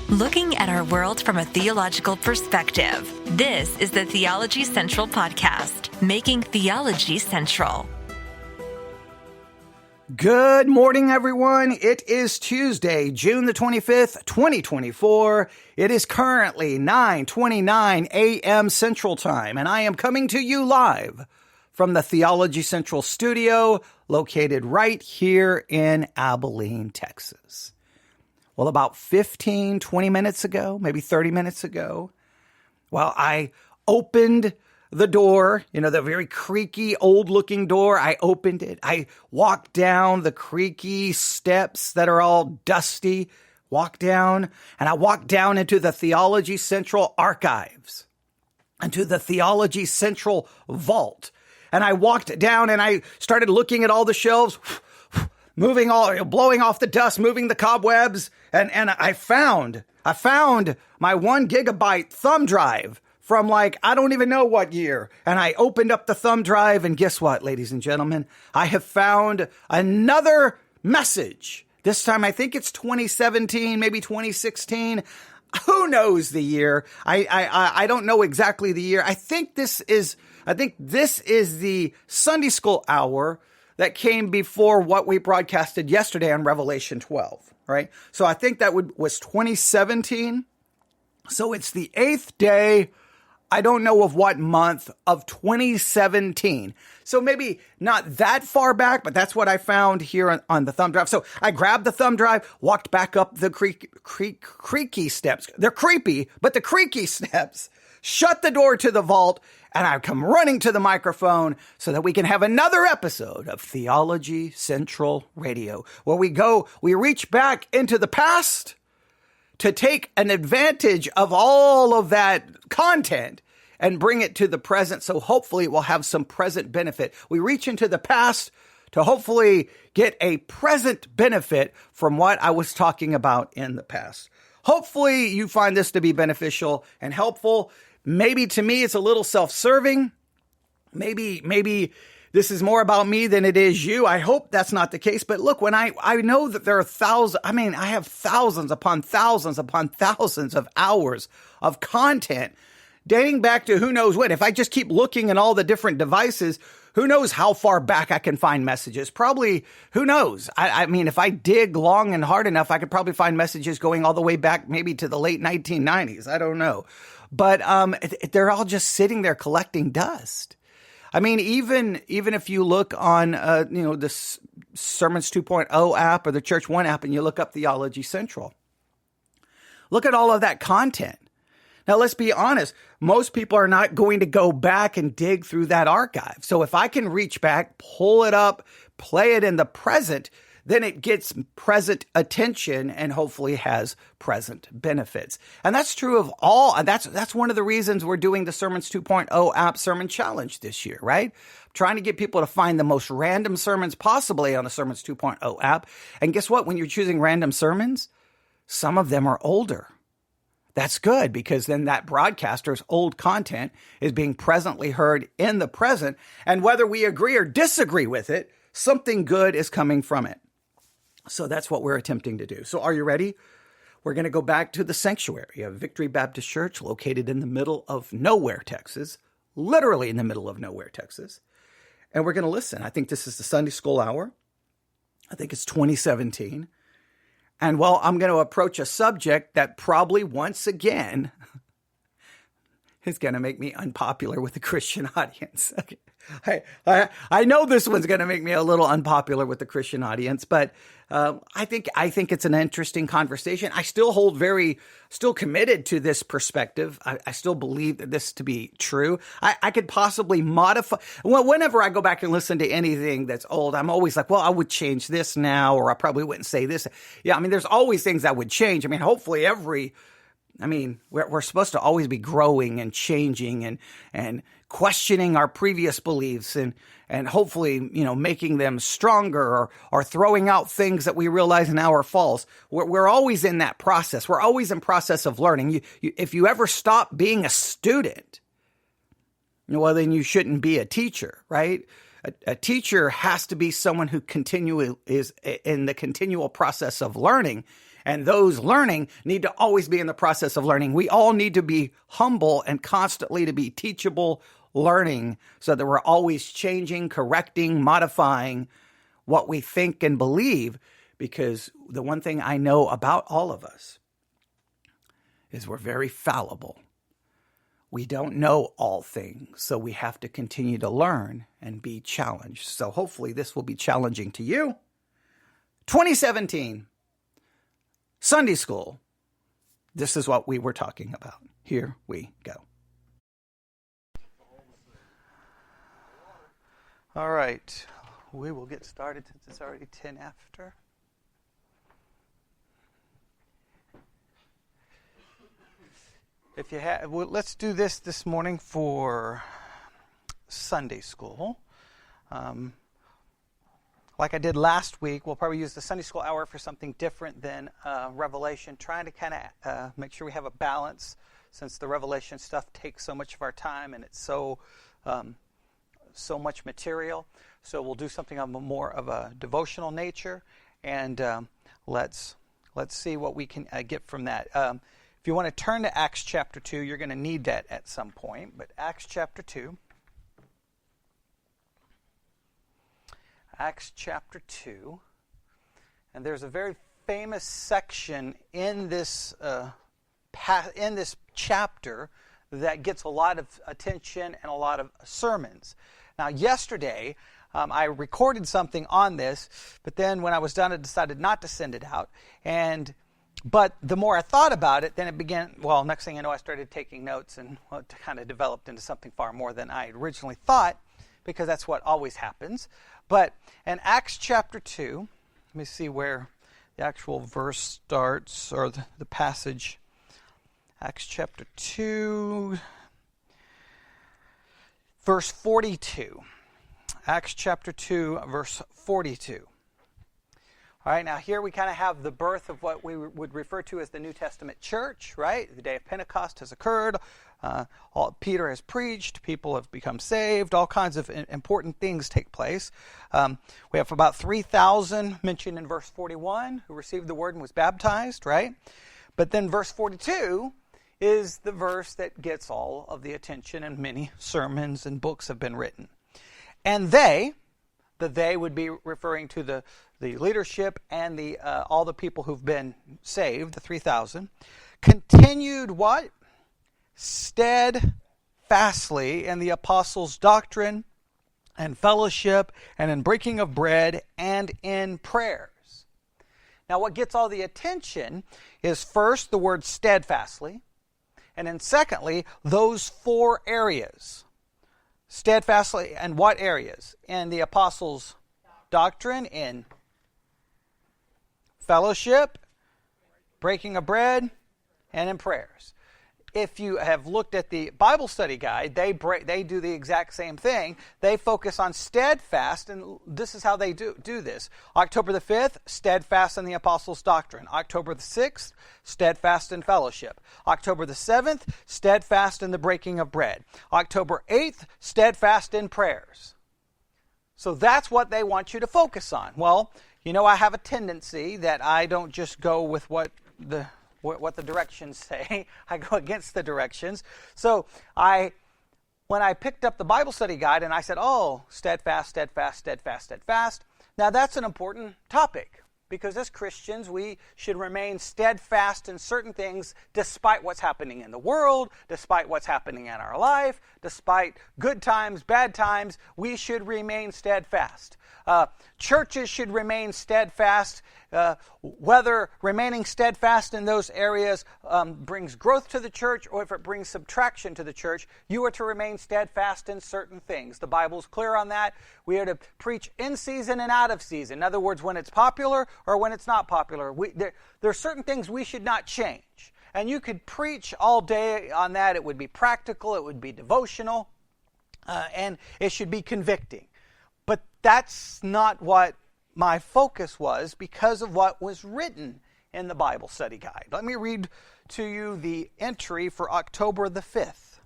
Looking at our world from a theological perspective. This is the Theology Central Podcast, making theology central. Good morning, everyone. It is Tuesday, June the 25th, 2024. It is currently 9:29 a.m. Central Time, and I am coming to you live from the Theology Central studio, located right here in Abilene, Texas. Well, about 15, 20 minutes ago, maybe 30 minutes ago, I opened the door, the very creaky, old-looking door. I opened it. I walked down the creaky steps that are all dusty, and I walked down into the Theology Central archives, into the Theology Central vault. And I walked down and I started looking at all the shelves, blowing off the dust, moving the cobwebs, and I found my 1 gigabyte thumb drive from I don't even know what year. And I opened up the thumb drive, and guess what, ladies and gentlemen? I have found another message. This time I think it's 2017, maybe 2016. Who knows the year? I don't know exactly the year. I think this is the Sunday school hour that came before what we broadcasted yesterday on Revelation 12, right? So I think that was 2017. So it's the 8th day, I don't know of what month, of 2017. So maybe not that far back, but that's what I found here on the thumb drive. So I grabbed the thumb drive, walked back up the creaky steps. They're creepy, but the creaky steps, shut the door to the vault, and I come running to the microphone so that we can have another episode of Theology Central Radio, where we reach back into the past to take an advantage of all of that content and bring it to the present. So hopefully it will have some present benefit. We reach into the past to hopefully get a present benefit from what I was talking about in the past. Hopefully you find this to be beneficial and helpful. Maybe to me, it's a little self-serving. Maybe this is more about me than it is you. I hope that's not the case. But look, when I know that there are I have thousands upon thousands upon thousands of hours of content dating back to who knows when. If I just keep looking at all the different devices, who knows how far back I can find messages? Probably, who knows? I mean, if I dig long and hard enough, I could probably find messages going all the way back maybe to the late 1990s. I don't know. But they're all just sitting there collecting dust. I mean, even if you look on the Sermons 2.0 app or the Church One app, and you look up Theology Central, look at all of that content. Now, let's be honest. Most people are not going to go back and dig through that archive. So if I can reach back, pull it up, play it in the present, then it gets present attention and hopefully has present benefits. And that's true of all. And that's one of the reasons we're doing the Sermons 2.0 app sermon challenge this year, right? Trying to get people to find the most random sermons possibly on the Sermons 2.0 app. And guess what? When you're choosing random sermons, some of them are older. That's good, because then that broadcaster's old content is being presently heard in the present. And whether we agree or disagree with it, something good is coming from it. So that's what we're attempting to do. So are you ready? We're going to go back to the sanctuary of Victory Baptist Church, located in the middle of nowhere, Texas, literally in the middle of nowhere, Texas. And we're going to listen. I think this is the Sunday school hour. I think it's 2017. And I'm going to approach a subject that probably once again is going to make me unpopular with the Christian audience. Okay. I know this one's going to make me a little unpopular with the Christian audience, but I think it's an interesting conversation. I still still committed to this perspective. I still believe that this to be true. I could possibly modify. Well, whenever I go back and listen to anything that's old, I'm always like, well, I would change this now, or I probably wouldn't say this. Yeah, I mean, there's always things that would change. I mean, hopefully we're supposed to always be growing and changing and questioning our previous beliefs and hopefully, making them stronger or throwing out things that we realize now are false. We're always in that process. We're always in process of learning. If you ever stop being a student, well, then you shouldn't be a teacher, right? A teacher has to be someone who is in the continual process of learning, and those learning need to always be in the process of learning. We all need to be humble and constantly to be teachable, learning, so that we're always changing, correcting, modifying what we think and believe, because the one thing I know about all of us is we're very fallible. We don't know all things, so we have to continue to learn and be challenged. So hopefully this will be challenging to you. 2017, Sunday school. This is what we were talking about. Here we go. All right, we will get started since it's already 10 after. If you have, well, let's do this morning for Sunday school. Like I did last week, we'll probably use the Sunday school hour for something different than Revelation, trying to kind of make sure we have a balance, since the Revelation stuff takes so much of our time and it's so much material. So we'll do something of more of a devotional nature, and let's see what we can get from that. If you want to turn to Acts chapter 2, you're going to need that at some point. But Acts chapter 2. Acts chapter 2. And there's a very famous section in this chapter that gets a lot of attention and a lot of sermons. Now, yesterday, I recorded something on this, but then when I was done, I decided not to send it out. But the more I thought about it, then it began, next thing you know, I started taking notes, and it kind of developed into something far more than I originally thought, because that's what always happens. But in Acts chapter 2, let me see where the actual verse starts, or the passage. Acts chapter 2, verse 42. Acts chapter 2, verse 42. All right, now here we kind of have the birth of what we would refer to as the New Testament church, right? The day of Pentecost has occurred. Peter has preached. People have become saved. All kinds of important things take place. We have about 3,000 mentioned in verse 41 who received the word and was baptized, right? But then verse 42 is the verse that gets all of the attention, and many sermons and books have been written. And they would be referring to the leadership and all the people who've been saved, the 3,000, continued what? Steadfastly in the apostles' doctrine and fellowship and in breaking of bread and in prayers. Now, what gets all the attention is first the word steadfastly, and then secondly, those four areas. Steadfastly, and what areas? In the apostles' doctrine, in fellowship, breaking of bread, and in prayers. If you have looked at the Bible study guide, they do the exact same thing. They focus on steadfast, and this is how they do this. October the 5th, steadfast in the apostles' doctrine. October the 6th, steadfast in fellowship. October the 7th, steadfast in the breaking of bread. October 8th, steadfast in prayers. So that's what they want you to focus on. Well, you know, I have a tendency that I don't just go with what the directions say. I go against the directions. So when I picked up the Bible study guide and I said, steadfast, steadfast, steadfast, steadfast. Now that's an important topic, because as Christians we should remain steadfast in certain things despite what's happening in the world, despite what's happening in our life, despite good times, bad times, we should remain steadfast. Churches should remain steadfast. Whether remaining steadfast in those areas brings growth to the church, or if it brings subtraction to the church, you are to remain steadfast in certain things. The Bible's clear on that. We are to preach in season and out of season. In other words, when it's popular or when it's not popular. There are certain things we should not change. And you could preach all day on that. It would be practical. It would be devotional. And it should be convicting. But that's not what my focus was, because of what was written in the Bible study guide. Let me read to you the entry for October the 5th.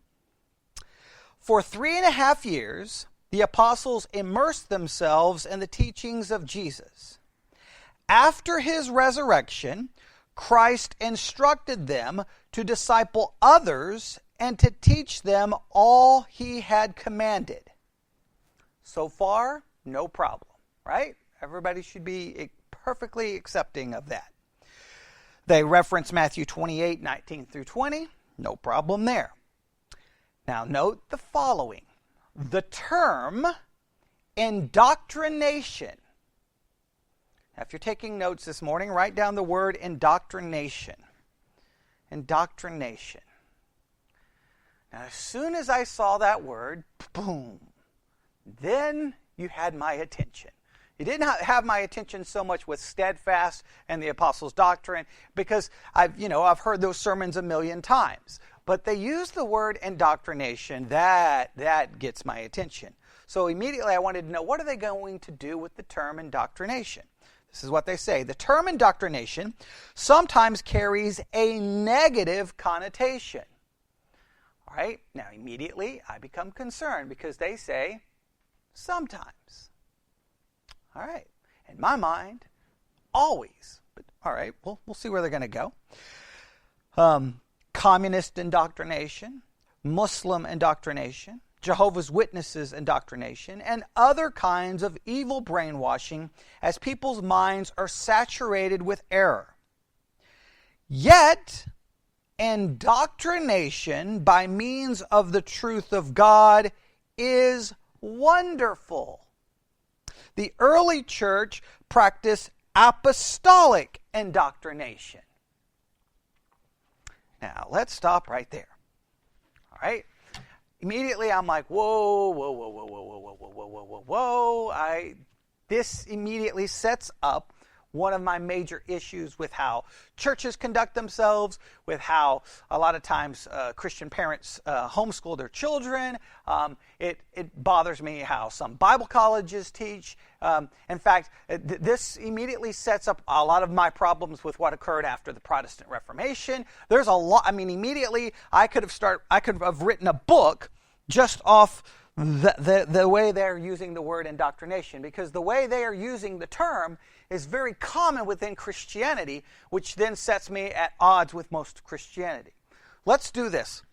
For 3.5 years, the apostles immersed themselves in the teachings of Jesus. After his resurrection, Christ instructed them to disciple others and to teach them all he had commanded. So far, no problem, right? Everybody should be perfectly accepting of that. They reference Matthew 28, 19 through 20. No problem there. Now note the following. The term indoctrination. Now, if you're taking notes this morning, write down the word indoctrination. Indoctrination. Now, as soon as I saw that word, boom, then you had my attention. You did not have my attention so much with steadfast and the apostles' doctrine, because I've heard those sermons a million times. But they use the word indoctrination. That gets my attention. So immediately I wanted to know, what are they going to do with the term indoctrination? This is what they say. The term indoctrination sometimes carries a negative connotation. All right? Now immediately I become concerned because they say sometimes. All right. In my mind, always. But all right, we'll see where they're going to go. Communist indoctrination, Muslim indoctrination, Jehovah's Witnesses indoctrination, and other kinds of evil brainwashing as people's minds are saturated with error. Yet, indoctrination by means of the truth of God is wonderful. The early church practiced apostolic indoctrination. Now, let's stop right there. All right? Immediately, I'm like, whoa. This immediately sets up one of my major issues with how churches conduct themselves, with how a lot of times Christian parents homeschool their children. It bothers me how some Bible colleges teach. In fact, this immediately sets up a lot of my problems with what occurred after the Protestant Reformation. There's a lot. I mean, immediately I could have written a book just off the way they're using the word indoctrination, because the way they are using the term is very common within Christianity, which then sets me at odds with most Christianity. Let's do this.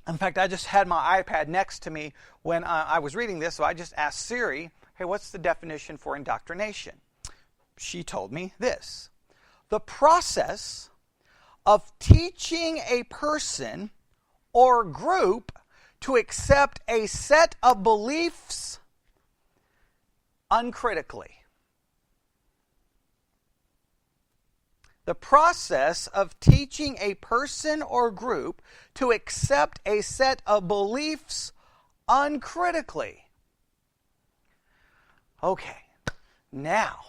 In fact, I just had my iPad next to me when I was reading this, so I just asked Siri, hey, what's the definition for indoctrination? She told me this: the process of teaching a person or group to accept a set of beliefs uncritically. The process of teaching a person or group to accept a set of beliefs uncritically. Okay, now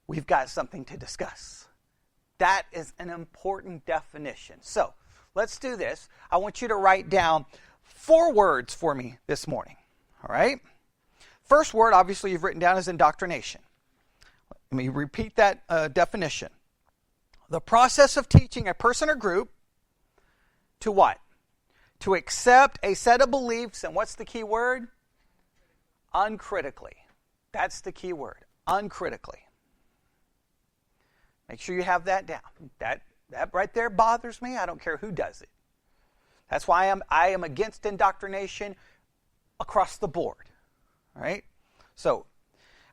we've got something to discuss. That is an important definition. So, let's do this. I want you to write down 4 words for me this morning. All right? First word, obviously, you've written down is indoctrination. Let me repeat that definition. The process of teaching a person or group to what? To accept a set of beliefs, and what's the key word? Uncritically. That's the key word, uncritically. Make sure you have that down. That right there bothers me. I don't care who does it. That's why I am against indoctrination across the board. All right? So,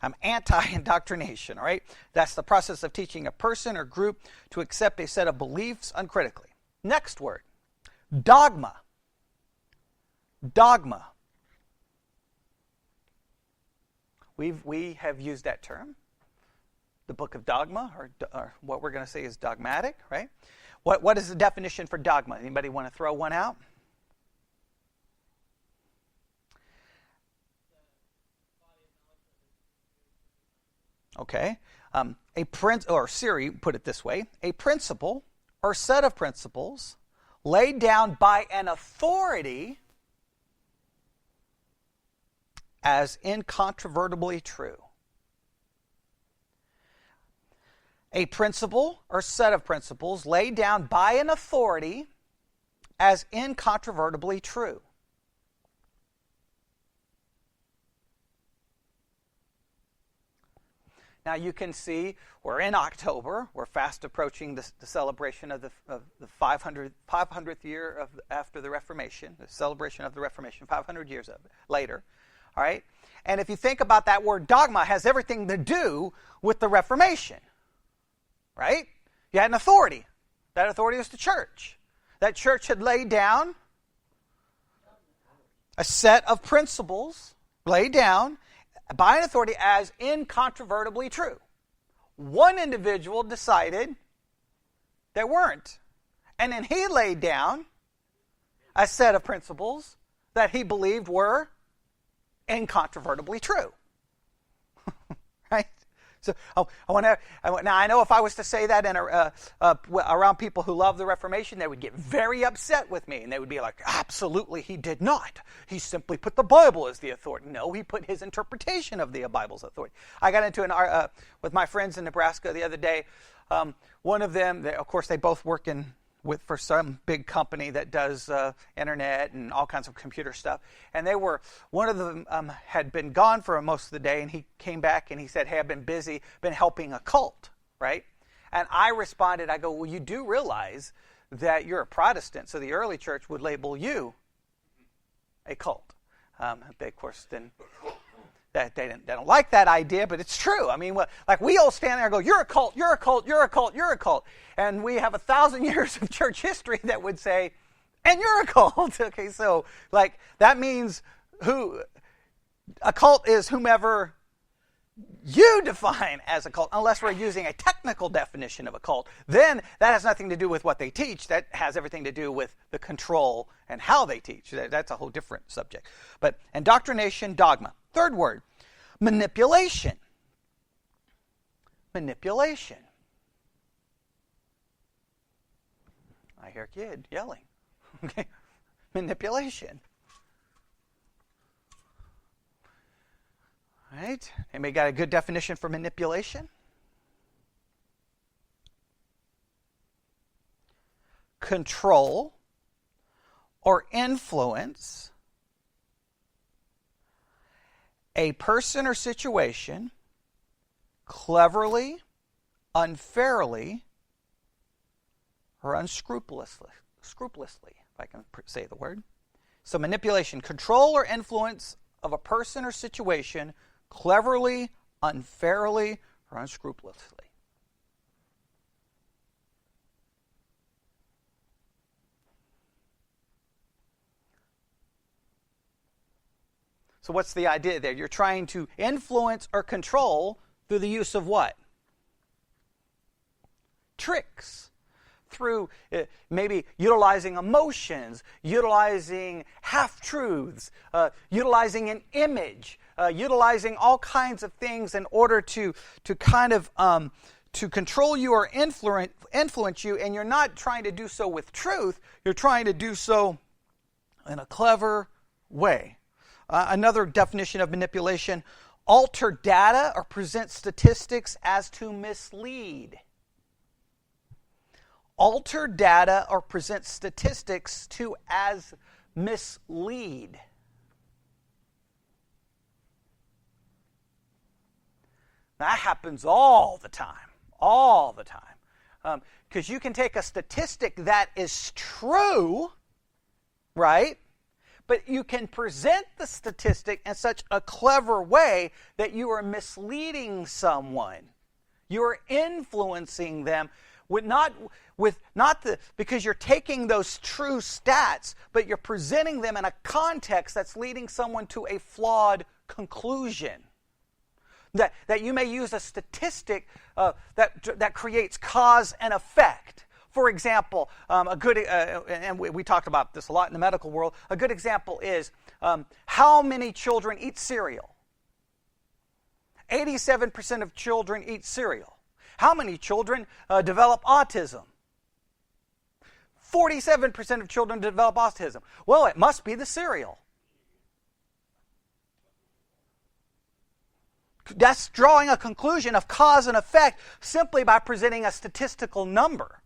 I'm anti-indoctrination, all right? That's the process of teaching a person or group to accept a set of beliefs uncritically. Next word, dogma. Dogma. We have used that term. The book of dogma, or what we're going to say is dogmatic, right? What is the definition for dogma? Anybody want to throw one out? Okay. Siri put it this way: a principle or set of principles laid down by an authority as incontrovertibly true. A principle or set of principles laid down by an authority as incontrovertibly true. Now you can see we're in October. We're fast approaching the celebration of the 500th year after the Reformation, the celebration of the Reformation, 500 years later. All right? And if you think about that word dogma, it has everything to do with the Reformation. Right? You had an authority. That authority was the church. That church had laid down a set of principles, laid down by an authority as incontrovertibly true. One individual decided they weren't. And then he laid down a set of principles that he believed were incontrovertibly true. Right? So now I know if I was to say that around people who love the Reformation, they would get very upset with me, and they would be like, absolutely, he did not. He simply put the Bible as the authority. No, he put his interpretation of the Bible's authority. I got into an with my friends in Nebraska the other day. One of them, of course, they both work for some big company that does internet and all kinds of computer stuff. And one of them had been gone for most of the day, and he came back and he said, hey, I've been busy, been helping a cult, right? And I responded, I go, well, you do realize that you're a Protestant, so the early church would label you a cult. They, of course, didn't. They don't like that idea, but it's true. I mean, like we all stand there and go, you're a cult, you're a cult, you're a cult, you're a cult. And we have 1,000 years of church history that would say, and you're a cult. Okay, so like that means a cult is whomever you define as a cult, unless we're using a technical definition of a cult. Then that has nothing to do with what they teach. That has everything to do with the control and how they teach. That's a whole different subject. But indoctrination, dogma. Third word, manipulation. Manipulation. I hear a kid yelling. Okay, manipulation. All right. Anybody got a good definition for manipulation? Control or influence a person or situation cleverly, unfairly, or unscrupulously, if I can say the word. So manipulation, control or influence of a person or situation cleverly, unfairly, or unscrupulously. So what's the idea there? You're trying to influence or control through the use of what? Tricks. Through maybe utilizing emotions, utilizing half-truths, utilizing an image, utilizing all kinds of things in order to kind of to control you or influence you, and you're not trying to do so with truth, you're trying to do so in a clever way. Another definition of manipulation, alter data or present statistics as to mislead. Alter data or present statistics to as mislead. That happens all the time. Because you can take a statistic that is true, right? But you can present the statistic in such a clever way that you are misleading someone. You are influencing them because you're taking those true stats, but you're presenting them in a context that's leading someone to a flawed conclusion. That you may use a statistic that creates cause and effect. For example, and we talked about this a lot in the medical world, a good example is how many children eat cereal? 87% of children eat cereal. How many children develop autism? 47% of children develop autism. Well, it must be the cereal. That's drawing a conclusion of cause and effect simply by presenting a statistical number.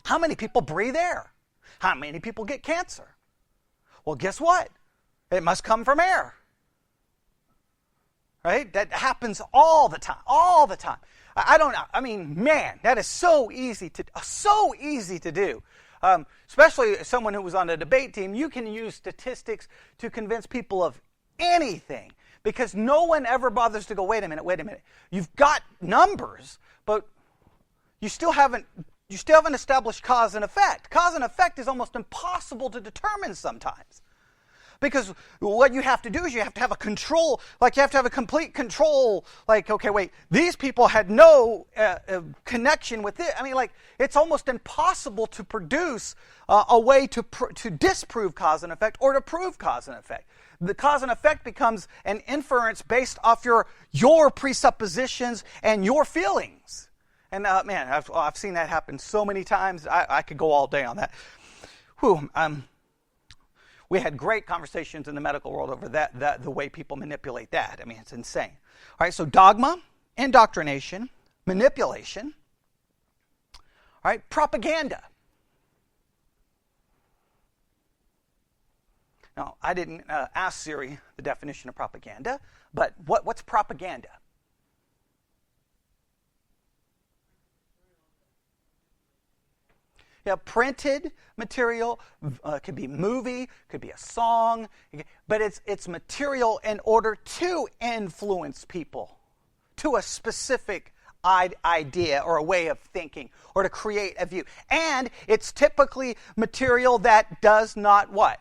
How many people breathe air? How many people get cancer? Well, guess what? It must come from air. right? That happens all the time. I don't know. I mean, man, that is so easy to do. Especially someone who was on a debate team, you can use statistics to convince people of anything because no one ever bothers to go, wait a minute. You've got numbers, but you still haven't established cause and effect. Cause and effect is almost impossible to determine sometimes. Because what you have to do is you have to have a control, like you have to have a complete control, like, okay, wait, these people had no connection with it. I mean, like, it's almost impossible to produce a way to disprove cause and effect or to prove cause and effect. The cause and effect becomes an inference based off your presuppositions and your feelings. And man, I've seen that happen so many times. I could go all day on that. We had great conversations in the medical world over that the way people manipulate that. I mean, it's insane. All right, so dogma, indoctrination, manipulation, all right, propaganda. Now, I didn't ask Siri the definition of propaganda, but what's propaganda? Yeah, printed material, could be movie, could be a song, but it's material in order to influence people to a specific idea or a way of thinking or to create a view. And it's typically material that does not what?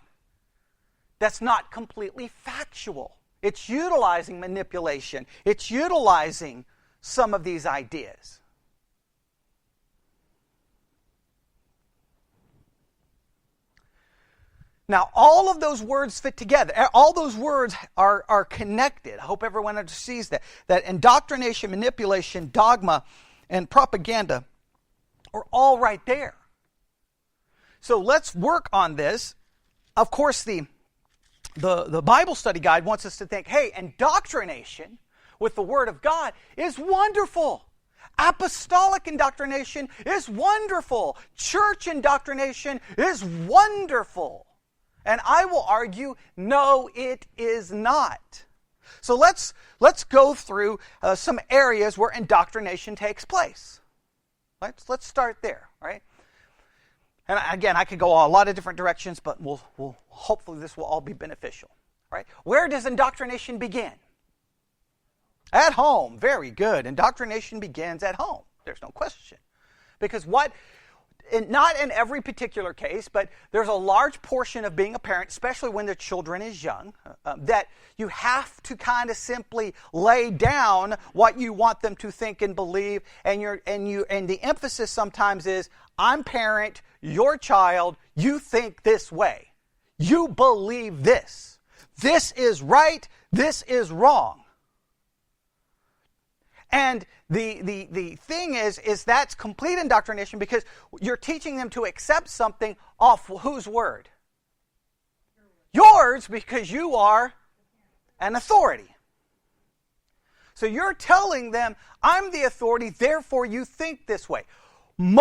That's not completely factual. It's utilizing manipulation. It's utilizing some of these ideas. Now, all of those words fit together. All those words are connected. I hope everyone understands that indoctrination, manipulation, dogma, and propaganda are all right there. So let's work on this. Of course, the Bible study guide wants us to think, hey, indoctrination with the Word of God is wonderful. Apostolic indoctrination is wonderful. Church indoctrination is wonderful. And I will argue, no, it is not. So let's go through some areas where indoctrination takes place. Let's start there, right? And again, I could go a lot of different directions, but we'll hopefully this will all be beneficial, right? Where does indoctrination begin? At home. Very good. Indoctrination begins at home. There's no question. Because not in every particular case, but there's a large portion of being a parent, especially when the children is young, that you have to kind of simply lay down what you want them to think and believe, and the emphasis sometimes is, I'm parent, your child, you think this way. You believe this. This is right, this is wrong. And the thing is that's complete indoctrination because you're teaching them to accept something off whose word? Yours, because you are an authority. So you're telling them, I'm the authority, therefore you think this way. And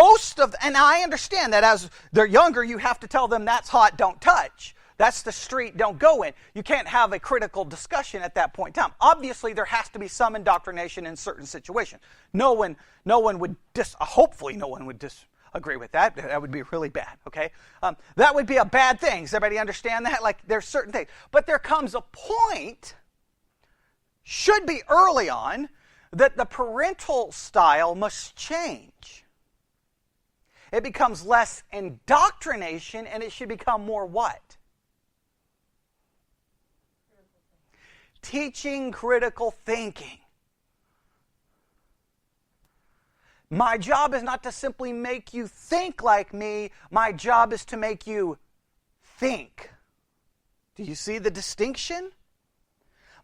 I understand that as they're younger, you have to tell them that's hot, don't touch. That's the street, don't go in. You can't have a critical discussion at that point in time. Obviously, there has to be some indoctrination in certain situations. Hopefully no one would disagree with that. That would be really bad, okay? That would be a bad thing. Does everybody understand that? Like, there's certain things. But there comes a point, should be early on, that the parental style must change. It becomes less indoctrination, and it should become more what? Teaching critical thinking. My job is not to simply make you think like me. My job is to make you think. Do you see the distinction?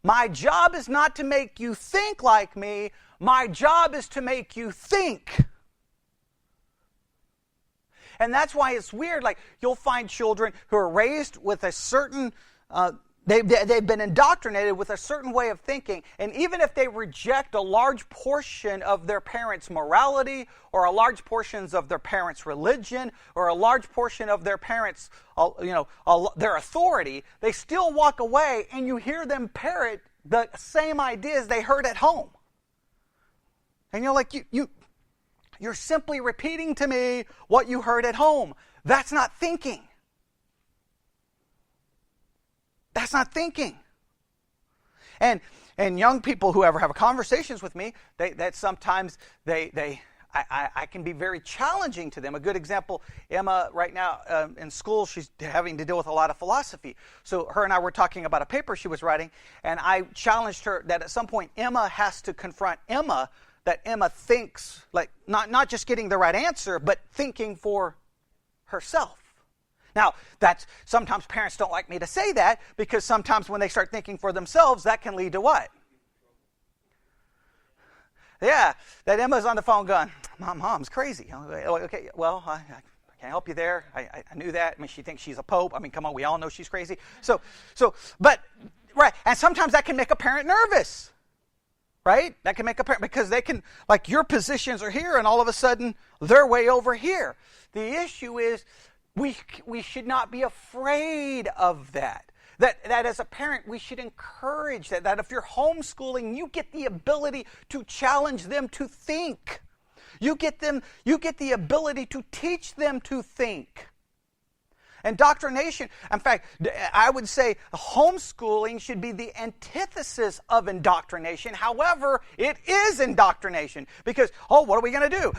My job is not to make you think like me. My job is to make you think. And that's why it's weird. Like, you'll find children who are raised with a certain They've been indoctrinated with a certain way of thinking, and even if they reject a large portion of their parents' morality, or a large portions of their parents' religion, or a large portion of their parents' their authority, they still walk away, and you hear them parrot the same ideas they heard at home. And you're like, you're simply repeating to me what you heard at home. That's not thinking. That's not thinking. And young people who ever have conversations with me, I can be very challenging to them. A good example, Emma, right now in school, she's having to deal with a lot of philosophy. So her and I were talking about a paper she was writing, and I challenged her that at some point Emma has to confront Emma, that Emma thinks, like not just getting the right answer, but thinking for herself. Now, that's sometimes parents don't like me to say that, because sometimes when they start thinking for themselves, that can lead to what? Yeah, that Emma's on the phone going, Mom's crazy. Okay, well, I can't help you there. I knew that. I mean, she thinks she's a pope. I mean, come on, we all know she's crazy. But, right, and sometimes that can make a parent nervous, right? That can make a parent, because they can, like, your positions are here, and all of a sudden, they're way over here. The issue is, we should not be afraid of that. That as a parent, we should encourage that if you're homeschooling, you get the ability to challenge them to think. You get the ability to teach them to think. Indoctrination, in fact, I would say homeschooling should be the antithesis of indoctrination. However, it is indoctrination, because, what are we going to do?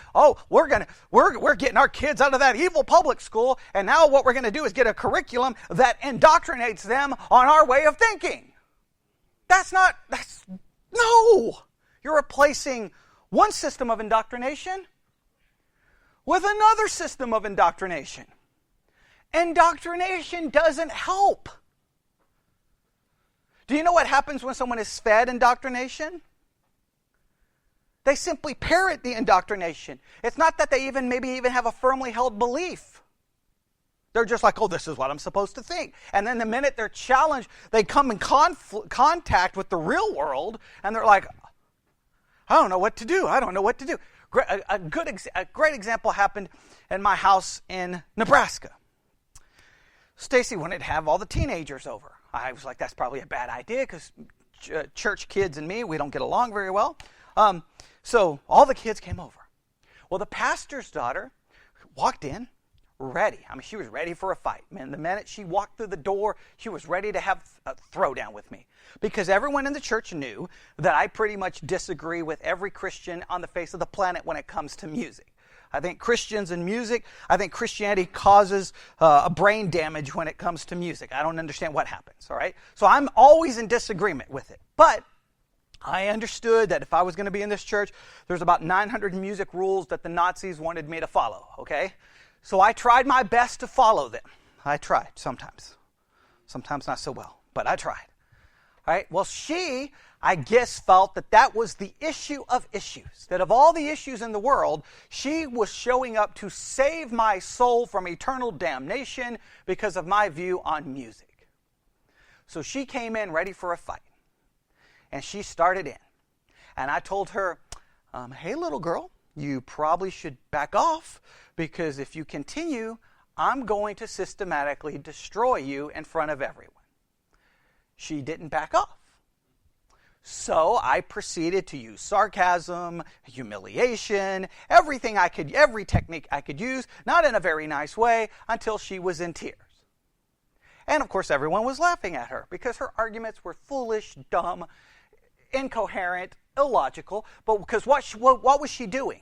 We're getting our kids out of that evil public school, and now what we're going to do is get a curriculum that indoctrinates them on our way of thinking. No! You're replacing one system of indoctrination with another system of indoctrination. Indoctrination doesn't help. Do you know what happens when someone is fed indoctrination? They simply parrot the indoctrination. It's not that they maybe even have a firmly held belief. They're just like, this is what I'm supposed to think. And then the minute they're challenged, they come in contact with the real world, and they're like, I don't know what to do. A great example happened in my house in Nebraska. Stacy wanted to have all the teenagers over. I was like, that's probably a bad idea, because church kids and me, we don't get along very well. So all the kids came over. Well, the pastor's daughter walked in ready. I mean, she was ready for a fight. Man, the minute she walked through the door, she was ready to have a throwdown with me. Because everyone in the church knew that I pretty much disagree with every Christian on the face of the planet when it comes to music. I think Christians and music, I think Christianity causes a brain damage when it comes to music. I don't understand what happens, all right? So I'm always in disagreement with it. But I understood that if I was going to be in this church, there's about 900 music rules that the Nazis wanted me to follow, okay? So I tried my best to follow them. I tried sometimes. Sometimes not so well, but I tried. All right? Well, she, I guess, felt that was the issue of issues. That of all the issues in the world, she was showing up to save my soul from eternal damnation because of my view on music. So she came in ready for a fight. And she started in. And I told her, hey, little girl, you probably should back off, because if you continue, I'm going to systematically destroy you in front of everyone. She didn't back off. So I proceeded to use sarcasm, humiliation, every technique I could use, not in a very nice way, until she was in tears. And of course, everyone was laughing at her because her arguments were foolish, dumb, incoherent, illogical. But because what was she doing?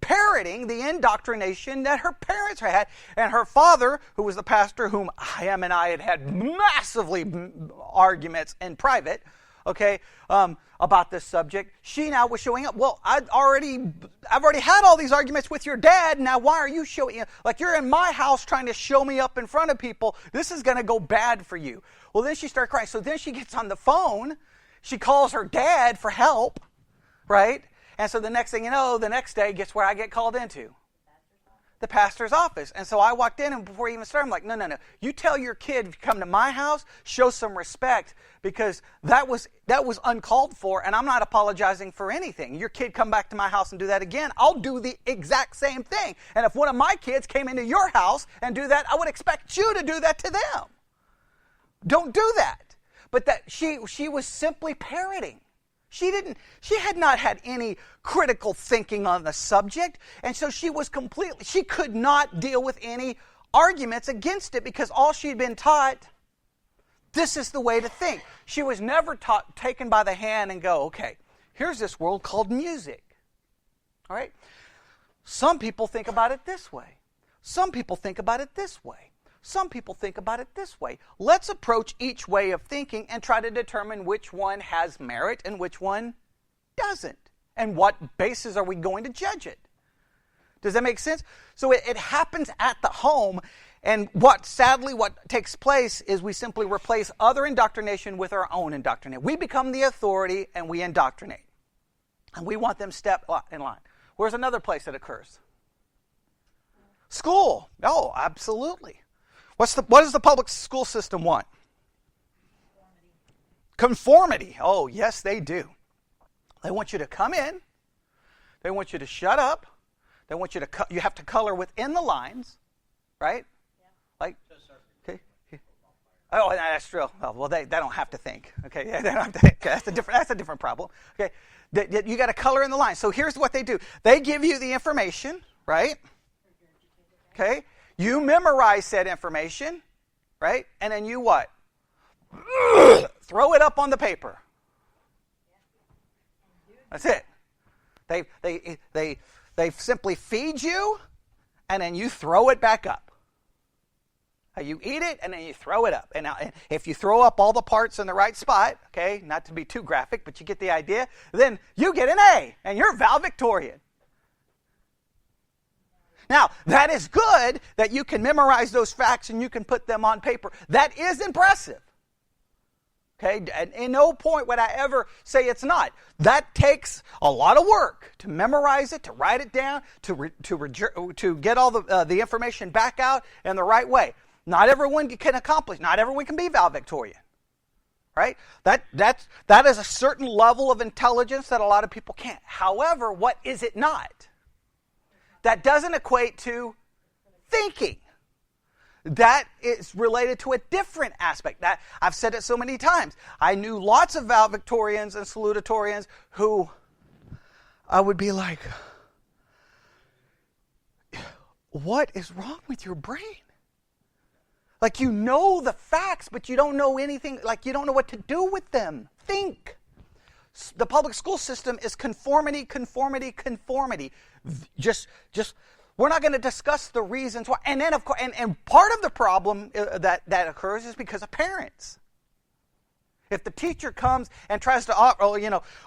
Parroting the indoctrination that her parents had. And her father, who was the pastor whom I had massively arguments in private, okay, about this subject, she now was showing up. Well, I've already had all these arguments with your dad. Now why are you showing up? Like, you're in my house trying to show me up in front of people. This is going to go bad for you. Well, then she started crying. So then she gets on the phone. She calls her dad for help, right? And so the next thing you know, the next day, guess where I get called into? The pastor's office. And so I walked in, and before he even started, I'm like, no. You tell your kid, if you come to my house, show some respect, because that was uncalled for, and I'm not apologizing for anything. Your kid come back to my house and do that again, I'll do the exact same thing. And if one of my kids came into your house and do that, I would expect you to do that to them. Don't do that. but that she was simply parroting. She had not had any critical thinking on the subject, and so she could not deal with any arguments against it because all she'd been taught, this is the way to think. She was never taken by the hand and go, okay, here's this world called music. All right? Some people think about it this way. Some people think about it this way. Some people think about it this way. Let's approach each way of thinking and try to determine which one has merit and which one doesn't. And what basis are we going to judge it? Does that make sense? So it happens at the home, and sadly what takes place is we simply replace other indoctrination with our own indoctrination. We become the authority and we indoctrinate. And we want them step in line. Where's another place that occurs? School. Oh, absolutely. What does the public school system want? Conformity. Oh, yes, they do. They want you to come in. They want you to shut up. They want you to you have to color within the lines, right? Yeah. Like, okay. Oh, that's true. Oh, well, they don't have to think. Okay, yeah, they don't have to think. That's a different problem. Okay, you got to color in the lines. So here's what they do. They give you the information, right? Okay. You memorize said information, right? And then you what? Throw it up on the paper. That's it. They simply feed you, and then you throw it back up. You eat it, and then you throw it up. And now, if you throw up all the parts in the right spot, okay, not to be too graphic, but you get the idea, then you get an A, and you're valedictorian. Now, that is good that you can memorize those facts and you can put them on paper. That is impressive. Okay, and in no point would I ever say it's not. That takes a lot of work to memorize it, to write it down, to get all the information back out in the right way. Not everyone can accomplish. Not everyone can be valedictorian. Right? That is a certain level of intelligence that a lot of people can't. However, what is it not? That doesn't equate to thinking. That is related to a different aspect. That I've said it so many times. I knew lots of valedictorians and salutatorians who I would be like, what is wrong with your brain? Like, you know the facts, but you don't know anything. Like, you don't know what to do with them. Think. The public school system is conformity, conformity, conformity. Just we're not going to discuss the reasons why. And then, of course, and part of the problem that occurs is because of parents. If the teacher comes and tries to,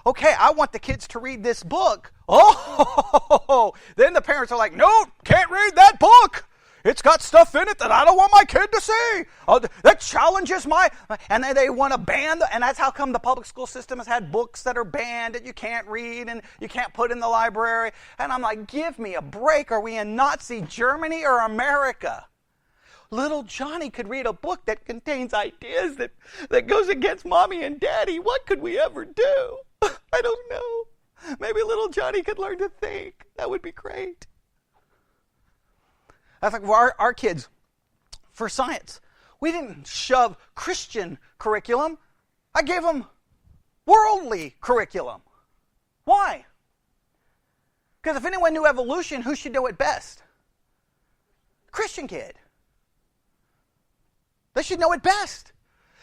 okay, I want the kids to read this book. Oh, then the parents are like, no, can't read that book. It's got stuff in it that I don't want my kid to see. Oh, that challenges and then they want to ban and that's how come the public school system has had books that are banned that you can't read and you can't put in the library. And I'm like, give me a break. Are we in Nazi Germany or America? Little Johnny could read a book that contains ideas that goes against mommy and daddy. What could we ever do? I don't know. Maybe little Johnny could learn to think. That would be great. That's like our kids, for science, we didn't shove Christian curriculum. I gave them worldly curriculum. Why? Because if anyone knew evolution, who should know it best? Christian kid. They should know it best.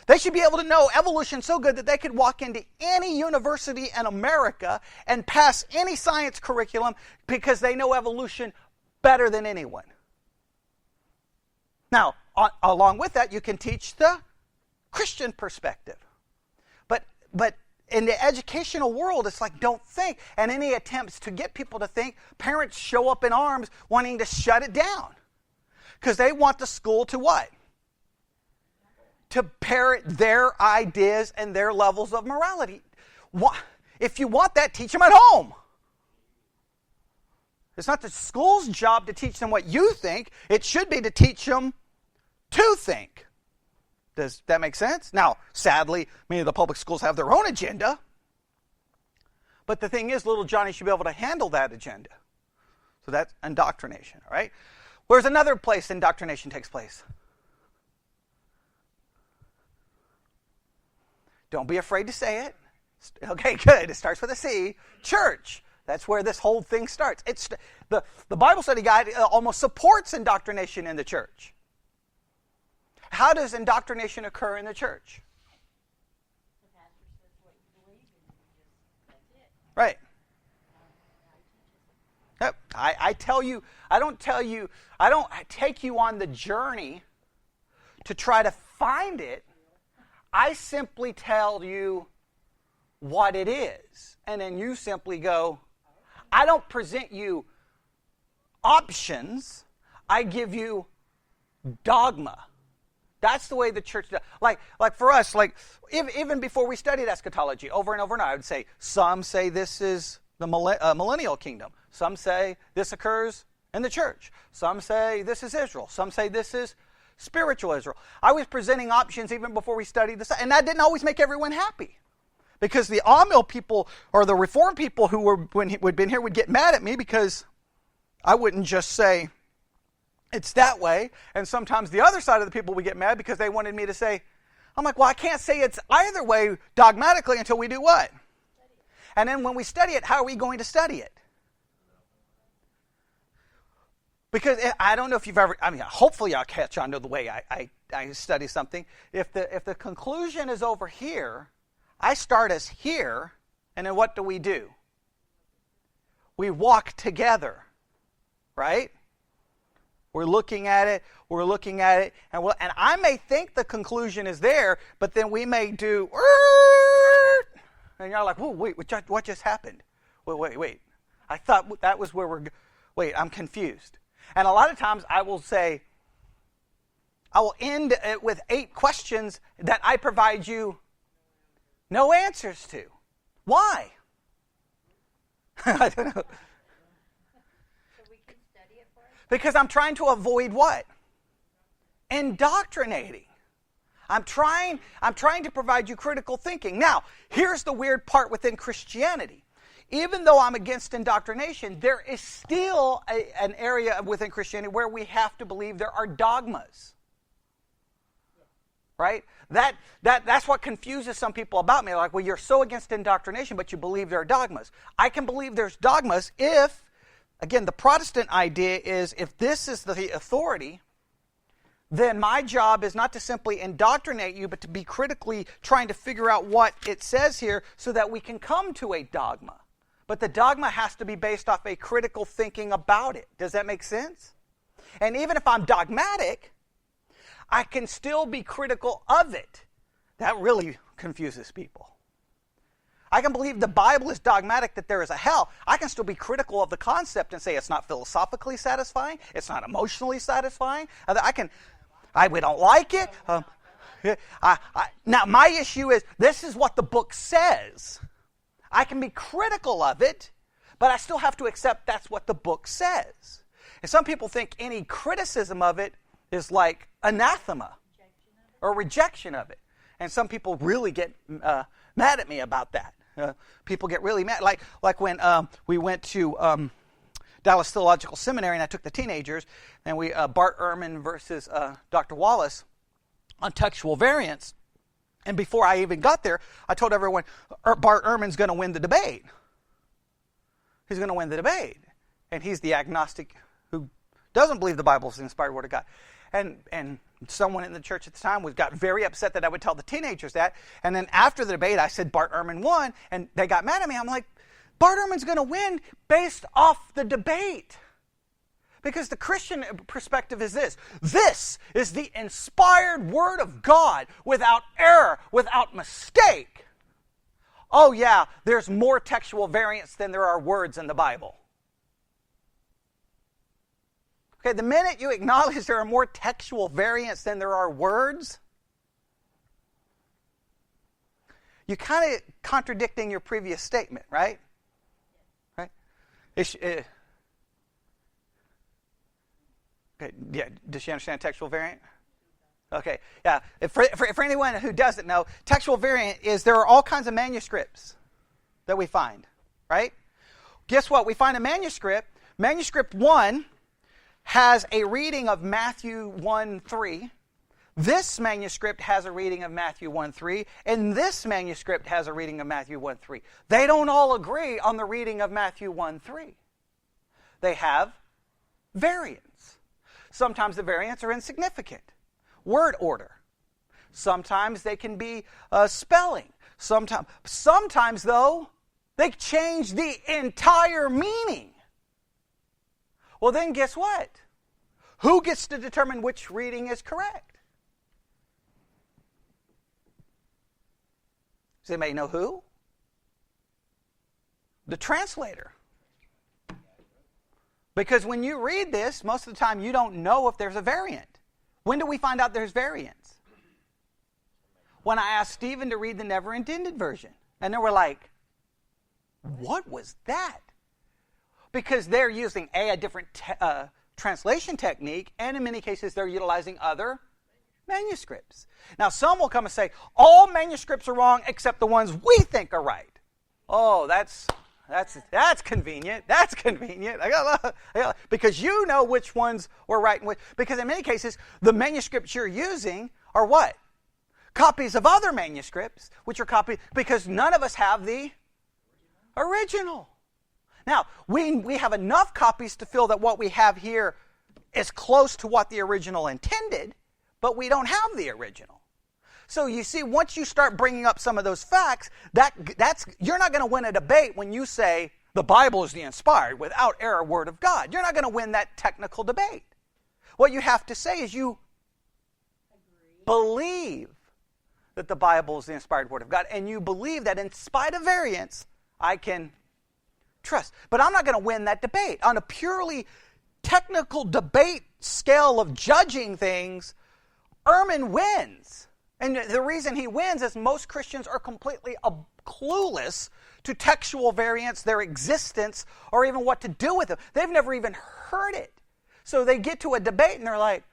They should be able to know evolution so good that they could walk into any university in America and pass any science curriculum because they know evolution better than anyone. Now, along with that, you can teach the Christian perspective. But in the educational world, it's like, don't think. And any attempts to get people to think, parents show up in arms wanting to shut it down. Because they want the school to what? To parrot their ideas and their levels of morality. If you want that, teach them at home. It's not the school's job to teach them what you think. It should be to teach them to think. Does that make sense? Now, sadly, many of the public schools have their own agenda. But the thing is, little Johnny should be able to handle that agenda. So that's indoctrination, all right? Where's another place indoctrination takes place? Don't be afraid to say it. Okay, good. It starts with a C. Church. That's where this whole thing starts. It's the Bible study guide almost supports indoctrination in the church. How does indoctrination occur in the church? The pastor says what you believe and that's it. Right. Yep. I tell you, I don't take you on the journey to try to find it. I simply tell you what it is. And then you simply go, I don't present you options. I give you dogma. That's the way the church does. Like for us, even before we studied eschatology, over and over and over, I would say, some say this is the millennial kingdom. Some say this occurs in the church. Some say this is Israel. Some say this is spiritual Israel. I was presenting options even before we studied this, and that didn't always make everyone happy. Because the Amil people, or the Reformed people who were when he had been here, would get mad at me because I wouldn't just say, it's that way. And sometimes the other side of the people would get mad because they wanted me to say, I'm like, well, I can't say it's either way dogmatically until we do what? And then when we study it, how are we going to study it? Because I don't know if you've ever, hopefully I'll catch on to the way I study something. If the conclusion is over here, I start us here, and then what do? We walk together, right? We're looking at it, and I may think the conclusion is there, but then we may do, and you're like, whoa, wait, what just happened? Wait. I thought that was where wait, I'm confused. And a lot of times I will end it with 8 questions that I provide you no answers to. Why? I don't know. So we can study it for us? Because I'm trying to avoid what? Indoctrinating. I'm trying to provide you critical thinking. Now, here's the weird part within Christianity. Even though I'm against indoctrination, there is still an area within Christianity where we have to believe there are dogmas. Right? That's what confuses some people about me. Like, well, you're so against indoctrination, but you believe there are dogmas. I can believe there's dogmas if, again, the Protestant idea is if this is the authority, then my job is not to simply indoctrinate you, but to be critically trying to figure out what it says here so that we can come to a dogma. But the dogma has to be based off a critical thinking about it. Does that make sense? And even if I'm dogmatic, I can still be critical of it. That really confuses people. I can believe the Bible is dogmatic that there is a hell. I can still be critical of the concept and say it's not philosophically satisfying. It's not emotionally satisfying. We don't like it. Now, my issue is this is what the book says. I can be critical of it, but I still have to accept that's what the book says. And some people think any criticism of it is like anathema or rejection of it. And some people really get mad at me about that. People get really mad. Like when we went to Dallas Theological Seminary and I took the teenagers, and we Bart Ehrman versus Dr. Wallace on textual variants. And before I even got there, I told everyone, Bart Ehrman's going to win the debate. He's going to win the debate. And he's the agnostic who doesn't believe the Bible is the inspired word of God. And someone in the church at the time got very upset that I would tell the teenagers that. And then after the debate, I said Bart Ehrman won, and they got mad at me. I'm like, Bart Ehrman's going to win based off the debate. Because the Christian perspective is this. This is the inspired word of God without error, without mistake. Oh yeah, there's more textual variants than there are words in the Bible. Okay, the minute you acknowledge there are more textual variants than there are words, you're kind of contradicting your previous statement, right? Right? Okay, yeah, does she understand textual variant? Okay, yeah. For anyone who doesn't know, textual variant is there are all kinds of manuscripts that we find, right? Guess what? We find a manuscript. Manuscript 1 has a reading of Matthew 1:3. This manuscript has a reading of Matthew 1:3, and this manuscript has a reading of Matthew 1:3. They don't all agree on the reading of Matthew 1:3. They have variants. Sometimes the variants are insignificant. Word order. Sometimes they can be spelling. Sometimes, though, they change the entire meaning. Well, then guess what? Who gets to determine which reading is correct? Does anybody know who? The translator. Because when you read this, most of the time you don't know if there's a variant. When do we find out there's variants? When I asked Stephen to read the Never Intended version. And they were like, what was that? Because they're using a different translation technique, and in many cases they're utilizing other manuscripts. Now some will come and say, all manuscripts are wrong except the ones we think are right. Oh, that's convenient. That's convenient. Because you know which ones were right and which. Because in many cases, the manuscripts you're using are what? Copies of other manuscripts, which are copies, because none of us have the original. Now, we have enough copies to feel that what we have here is close to what the original intended, but we don't have the original. So you see, once you start bringing up some of those facts, that's you're not going to win a debate when you say the Bible is the inspired, without error Word of God. You're not going to win that technical debate. What you have to say is you believe that the Bible is the inspired Word of God, and you believe that in spite of variance, I can trust. But I'm not going to win that debate. On a purely technical debate scale of judging things, Ehrman wins. And the reason he wins is most Christians are completely clueless to textual variants, their existence, or even what to do with them. They've never even heard it. So they get to a debate and they're like,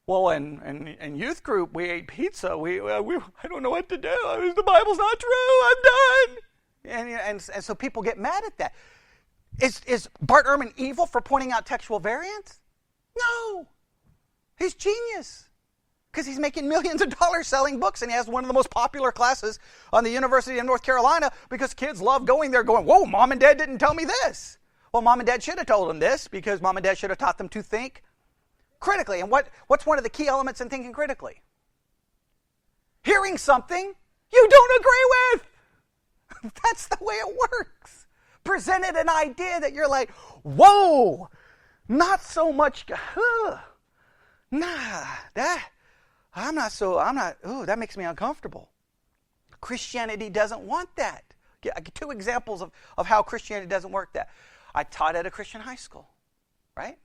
well, in youth group, we ate pizza. I don't know what to do. The Bible's not true. I'm done. And so people get mad at that. Is Bart Ehrman evil for pointing out textual variants? No. He's genius. Because he's making millions of dollars selling books, and he has one of the most popular classes on the University of North Carolina because kids love going there going, whoa, Mom and Dad didn't tell me this. Well, Mom and Dad should have told them this because Mom and Dad should have taught them to think critically. And what's one of the key elements in thinking critically? Hearing something you don't agree with. That's the way it works. Presented an idea that you're like, whoa, not so much, that makes me uncomfortable. Christianity doesn't want that. I get two examples of how Christianity doesn't work that. I taught at a Christian high school, right?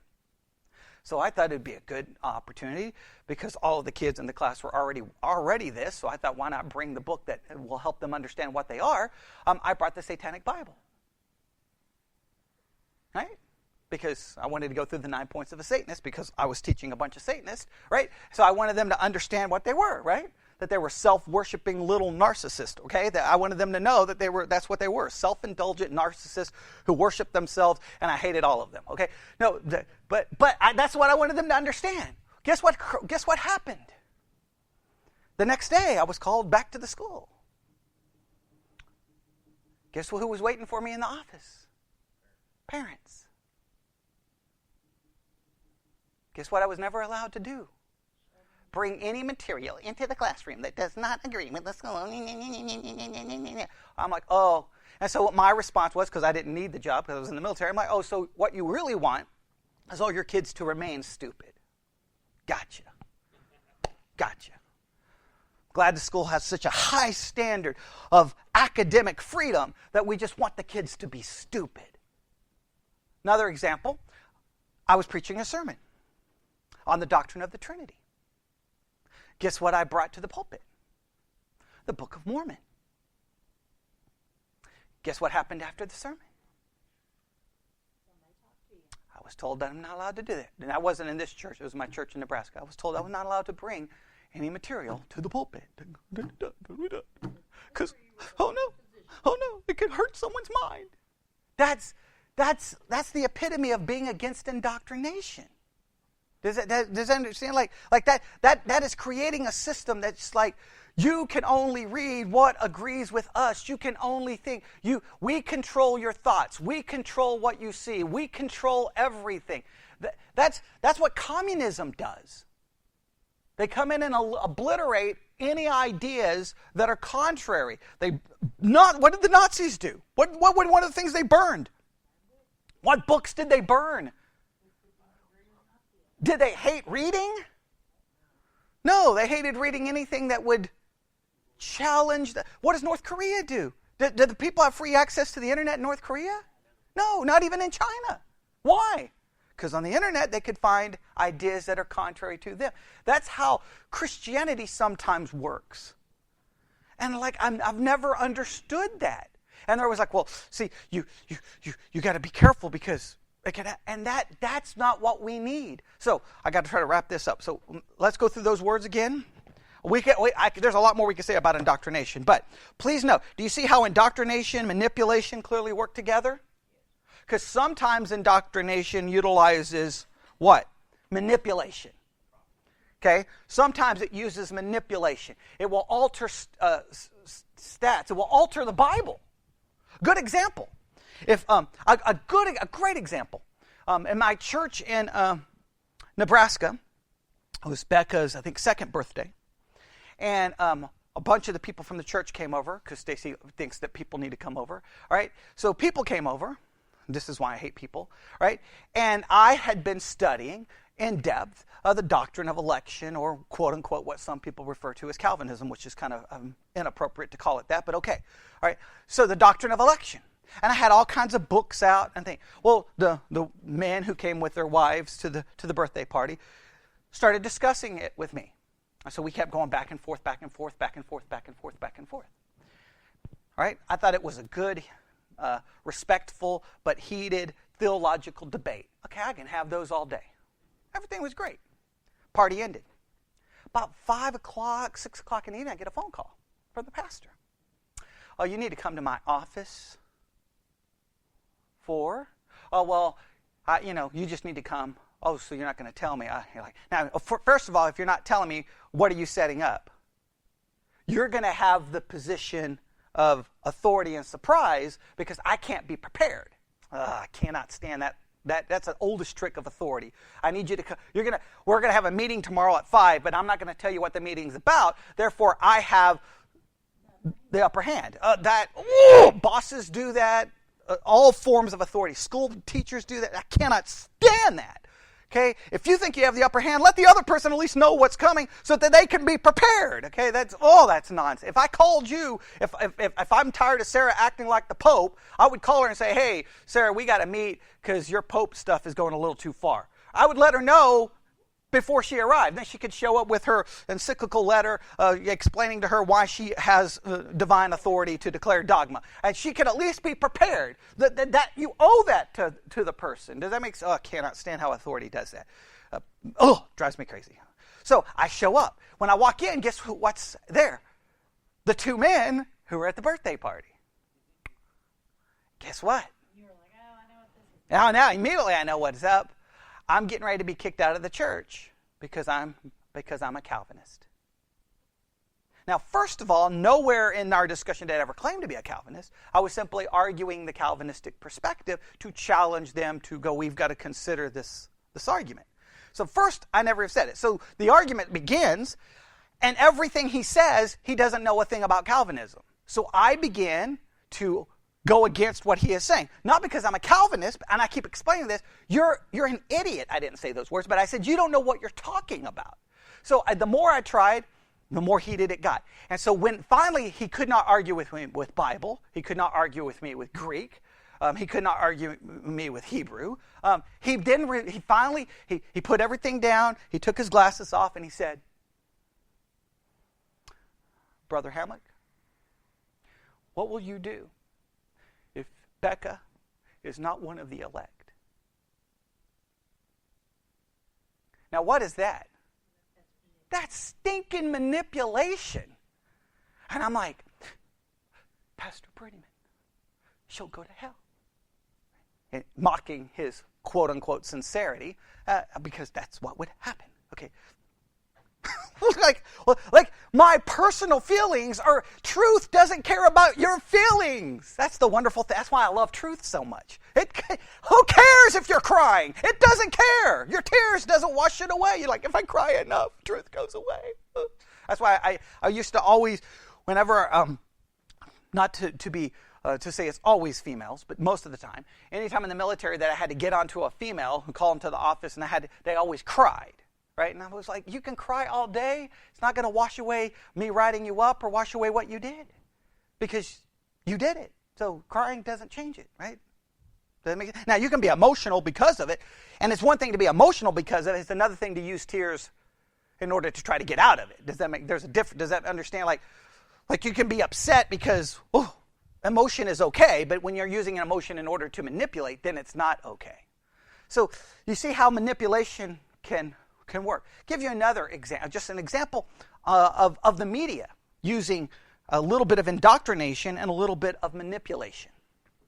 So I thought it'd be a good opportunity because all of the kids in the class were already this, so I thought, why not bring the book that will help them understand what they are? I brought the Satanic Bible, right? Because I wanted to go through the 9 points of a Satanist because I was teaching a bunch of Satanists, right? So I wanted them to understand what they were, right? That they were self-worshiping little narcissists, okay? That I wanted them to know that that's what they were, self-indulgent narcissists who worship themselves, and I hated all of them, okay? No, but that's what I wanted them to understand. Guess what happened? The next day, I was called back to the school. Guess who was waiting for me in the office? Parents. Guess what I was never allowed to do? Bring any material into the classroom that does not agree with the school. I'm like, oh. And so what my response was, because I didn't need the job because I was in the military, I'm like, oh, so what you really want is all your kids to remain stupid. Gotcha. Glad the school has such a high standard of academic freedom that we just want the kids to be stupid. Another example, I was preaching a sermon on the doctrine of the Trinity. Guess what I brought to the pulpit? The Book of Mormon. Guess what happened after the sermon? I was told that I'm not allowed to do that. And I wasn't in this church. It was my church in Nebraska. I was told I was not allowed to bring any material to the pulpit. Because, oh no, it could hurt someone's mind. That's the epitome of being against indoctrination. Does that understand? Like that is creating a system that's like, you can only read what agrees with us. You can only think. We control your thoughts. We control what you see. We control everything. That's what communism does. They come in and obliterate any ideas that are contrary. What did the Nazis do? What one of the things they burned? What books did they burn? Did they hate reading? No, they hated reading anything that would challenge. What does North Korea do? Do the people have free access to the internet in North Korea? No, not even in China. Why? Because on the internet they could find ideas that are contrary to them. That's how Christianity sometimes works. And I've never understood that. And they're always like, well, see, you got to be careful because it can. And that's not what we need. So I got to try to wrap this up. So let's go through those words again. There's a lot more we can say about indoctrination, but please note, do you see how indoctrination, manipulation clearly work together? Because sometimes indoctrination utilizes what? Manipulation. Okay? Sometimes it uses manipulation. It will alter stats. It will alter the Bible. Good example. If a great example. In my church in Nebraska, it was Becca's, I think, second birthday. And a bunch of the people from the church came over because Stacy thinks that people need to come over. All right? So people came over. This is why I hate people. Right? And I had been studying in depth the doctrine of election, or quote unquote what some people refer to as Calvinism, which is kind of inappropriate to call it that, but okay. All right. So the doctrine of election. And I had all kinds of books out and things. Well, the men who came with their wives to the birthday party started discussing it with me. So we kept going back and forth, back and forth, back and forth, back and forth, back and forth. All right? I thought it was a good, respectful, but heated theological debate. Okay, I can have those all day. Everything was great. Party ended. About 5 o'clock, 6 o'clock in the evening, I get a phone call from the pastor. Oh, you need to come to my office for? Oh, well, you just need to come. Oh, so you're not going to tell me. You're like, now, first of all, if you're not telling me, what are you setting up? You're going to have the position of authority and surprise because I can't be prepared. I cannot stand that. That's an oldest trick of authority. I need you to come. We're going to have a meeting tomorrow at 5, but I'm not going to tell you what the meeting's about. Therefore, I have the upper hand. Bosses do that. All forms of authority. School teachers do that. I cannot stand that. Okay? If you think you have the upper hand, let the other person at least know what's coming so that they can be prepared. Okay? That's nonsense. If I called you, if I'm tired of Sarah acting like the Pope, I would call her and say, hey, Sarah, we got to meet because your Pope stuff is going a little too far. I would let her know before she arrived. Then she could show up with her encyclical letter explaining to her why she has divine authority to declare dogma. And she could at least be prepared. That you owe that to the person. Does that make sense? Oh, I cannot stand how authority does that. Drives me crazy. So I show up. When I walk in, guess what's there? The two men who were at the birthday party. Guess what? You were like, oh, I know what this is. Now immediately I know what's up. I'm getting ready to be kicked out of the church because I'm a Calvinist. Now, first of all, nowhere in our discussion did I ever claim to be a Calvinist. I was simply arguing the Calvinistic perspective to challenge them to go, we've got to consider this argument. So first, I never have said it. So the argument begins, and everything he says, he doesn't know a thing about Calvinism. So I begin to go against what he is saying. Not because I'm a Calvinist, and I keep explaining this. You're an idiot. I didn't say those words, but I said, you don't know what you're talking about. So the more I tried, the more heated it got. And so when finally he could not argue with me with Bible, he could not argue with me with Greek, he could not argue with me with Hebrew. He put everything down, he took his glasses off, and he said, Brother Hamlick, what will you do if Becca is not one of the elect? Now, what is that? That's stinking manipulation. And I'm like, Pastor Prettyman, she'll go to hell. And mocking his quote-unquote sincerity, because that's what would happen. Okay. like my personal feelings are, truth doesn't care about your feelings. That's the wonderful thing. That's why I love truth so much. Who cares if you're crying? It doesn't care. Your tears doesn't wash it away. You're like, if I cry enough, truth goes away. That's why I used to always, whenever, not to say it's always females, but most of the time, anytime in the military that I had to get onto a female and call them to the office, and they always cried. Right? And I was like, you can cry all day. It's not going to wash away me writing you up or wash away what you did. Because you did it. So crying doesn't change it, right? Does that make sense? Now, you can be emotional because of it. And it's one thing to be emotional because of it. It's another thing to use tears in order to try to get out of it. Does that understand? Like you can be upset because, emotion is okay. But when you're using an emotion in order to manipulate, then it's not okay. So you see how manipulation can work. Give you another example, just an example of the media using a little bit of indoctrination and a little bit of manipulation.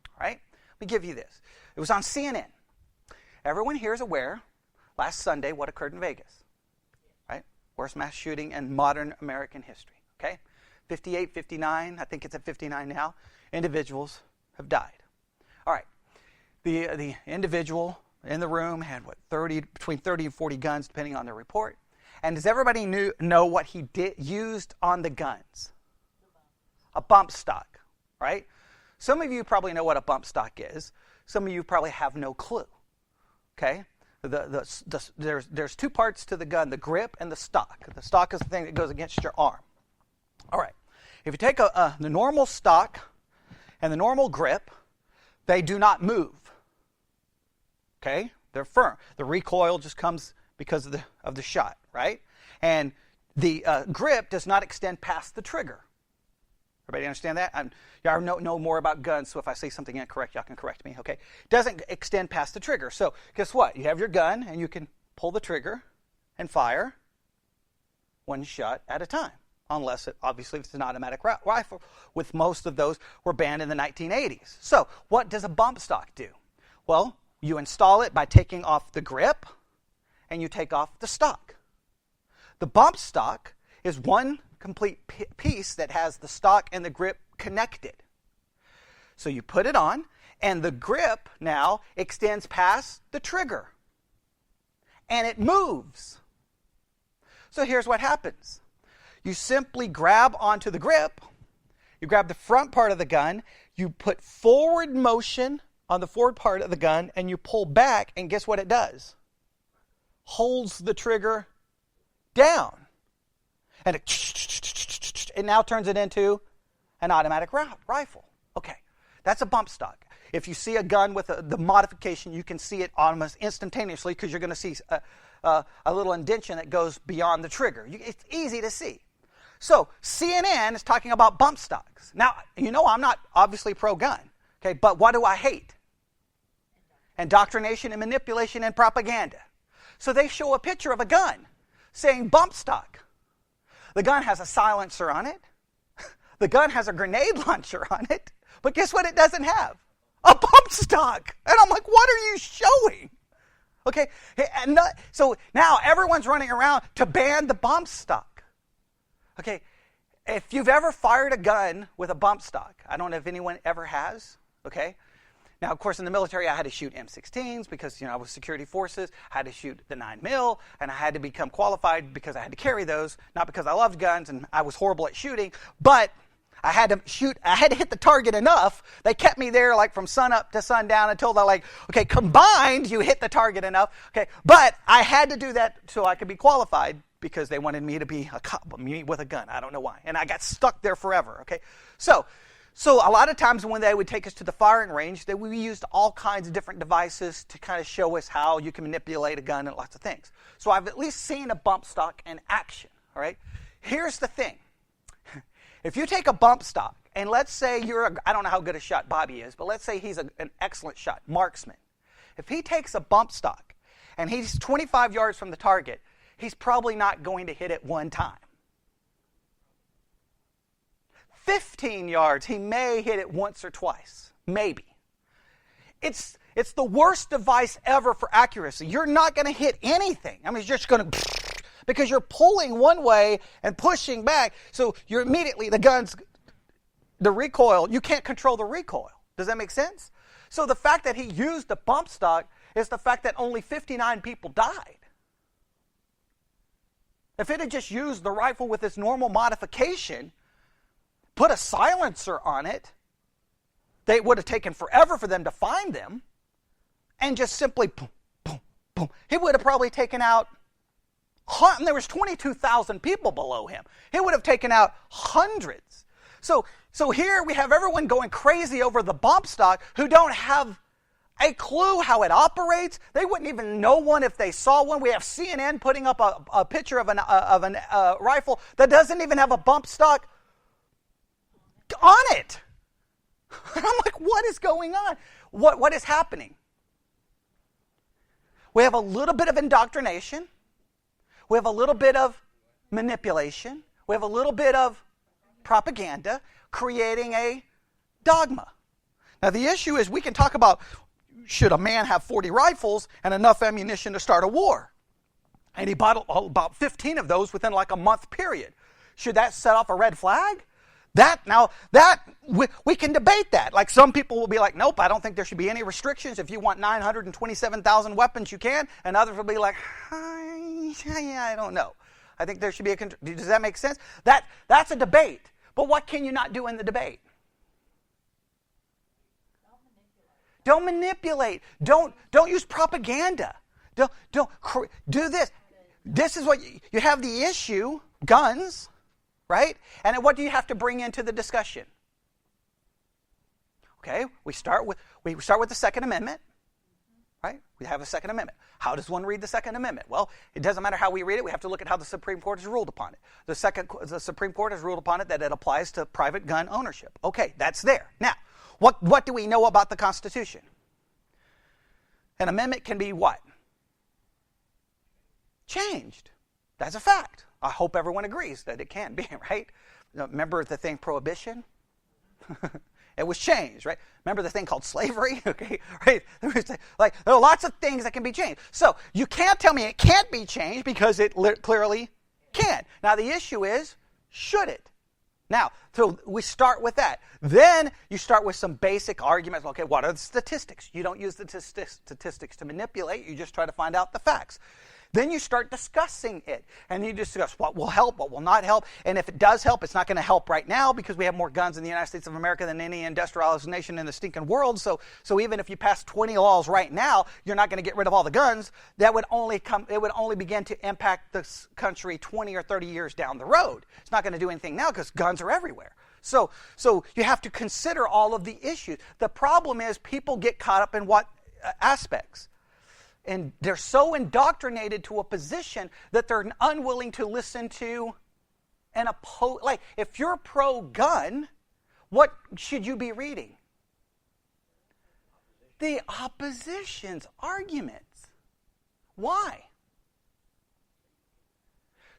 All right? Let me give you this. It was on CNN. Everyone here is aware, last Sunday, what occurred in Vegas. Right? Worst mass shooting in modern American history. Okay? 58, 59, I think it's at 59 now, individuals have died. All right. The individual in the room had between 30 and 40 guns, depending on the report. And does everybody know what he used on the guns? A bump stock, right? Some of you probably know what a bump stock is. Some of you probably have no clue. Okay? There's two parts to the gun: the grip and the stock. The stock is the thing that goes against your arm. All right. If you take the normal stock and the normal grip, they do not move. Okay, they're firm. The recoil just comes because of the shot, right? And the grip does not extend past the trigger. Everybody understand that? Y'all know more about guns, so if I say something incorrect, y'all can correct me. Okay, doesn't extend past the trigger. So guess what? You have your gun, and you can pull the trigger and fire one shot at a time, unless obviously it's an automatic rifle. With most of those were banned in the 1980s. So what does a bump stock do? Well, you install it by taking off the grip, and you take off the stock. The bump stock is one complete piece that has the stock and the grip connected. So you put it on, and the grip now extends past the trigger, and it moves. So here's what happens. You simply grab onto the grip, you grab the front part of the gun, you put forward motion on the forward part of the gun, and you pull back, and guess what it does? Holds the trigger down. And it now turns it into an automatic rifle. Okay, that's a bump stock. If you see a gun with the modification, you can see it almost instantaneously because you're going to see a little indentation that goes beyond the trigger. It's easy to see. So CNN is talking about bump stocks. Now, I'm not obviously pro-gun. Okay, but what do I hate? Indoctrination and manipulation and propaganda. So they show a picture of a gun saying bump stock. The gun has a silencer on it. The gun has a grenade launcher on it. But guess what it doesn't have? A bump stock. And I'm like, what are you showing? Okay, so now everyone's running around to ban the bump stock. Okay, if you've ever fired a gun with a bump stock, I don't know if anyone ever has. Okay. Now, of course, in the military, I had to shoot M16s because, I was security forces. I had to shoot the 9mm, and I had to become qualified because I had to carry those, not because I loved guns and I was horrible at shooting, but I had to hit the target enough. They kept me there like from sun up to sundown until they're like, okay, combined, you hit the target enough. Okay. But I had to do that so I could be qualified because they wanted me to be a cop, me with a gun. I don't know why. And I got stuck there forever. Okay. So a lot of times when they would take us to the firing range, we used all kinds of different devices to kind of show us how you can manipulate a gun and lots of things. So I've at least seen a bump stock in action, all right? Here's the thing. If you take a bump stock, and let's say I don't know how good a shot Bobby is, but let's say he's an excellent shot, marksman. If he takes a bump stock and he's 25 yards from the target, he's probably not going to hit it one time. 15 yards, he may hit it once or twice, maybe. It's It's the worst device ever for accuracy. You're not going to hit anything. I mean, it's just going to, because you're pulling one way and pushing back. So you're immediately, the recoil, you can't control the recoil. Does that make sense? So the fact that he used the bump stock is the fact that only 59 people died. If it had just used the rifle with its normal modification, put a silencer on it, they would have taken forever for them to find them, and just simply boom, boom, boom. He would have probably taken out, and there was 22,000 people below him. He would have taken out hundreds. So here we have everyone going crazy over the bump stock who don't have a clue how it operates. They wouldn't even know one if they saw one. We have CNN putting up a picture of an rifle that doesn't even have a bump stock on it. And I'm like, what is going on? What is happening? We have a little bit of indoctrination. We have a little bit of manipulation. We have a little bit of propaganda creating a dogma. Now the issue is we can talk about, should a man have 40 rifles and enough ammunition to start a war? And he bought about 15 of those within like a month period. Should that set off a red flag? We can debate that. Like some people will be like, nope, I don't think there should be any restrictions. If you want 927,000 weapons, you can. And others will be like, yeah, I don't know. I think there should be a, does that make sense? That's a debate. But what can you not do in the debate? Don't manipulate. Don't use propaganda. Don't do this. This is what you have the issue, guns, right? And what do you have to bring into the discussion? Okay, we start with the Second Amendment, right? We have a Second Amendment. How does one read the Second Amendment? Well, it doesn't matter how we read it. We have to look at how the Supreme Court has ruled upon it. The Supreme Court has ruled upon it that it applies to private gun ownership. Okay, that's there. Now, what do we know about the Constitution? An amendment can be what? Changed. That's a fact. I hope everyone agrees that it can be, right? Remember the thing prohibition? It was changed, right? Remember the thing called slavery? Okay, right? There are lots of things that can be changed. So you can't tell me it can't be changed because it clearly can. Now the issue is, should it? Now, so we start with that. Then you start with some basic arguments. Okay, what are the statistics? You don't use the statistics to manipulate. You just try to find out the facts. Then you start discussing it. And you discuss what will help, what will not help. And if it does help, it's not going to help right now because we have more guns in the United States of America than any industrialized nation in the stinking world. So even if you pass 20 laws right now, you're not going to get rid of all the guns. It would only begin to impact this country 20 or 30 years down the road. It's not going to do anything now because guns are everywhere. So you have to consider all of the issues. The problem is people get caught up in what aspects? And they're so indoctrinated to a position that they're unwilling to listen to an opposed. Like, if you're pro-gun, what should you be reading? The opposition's arguments. Why?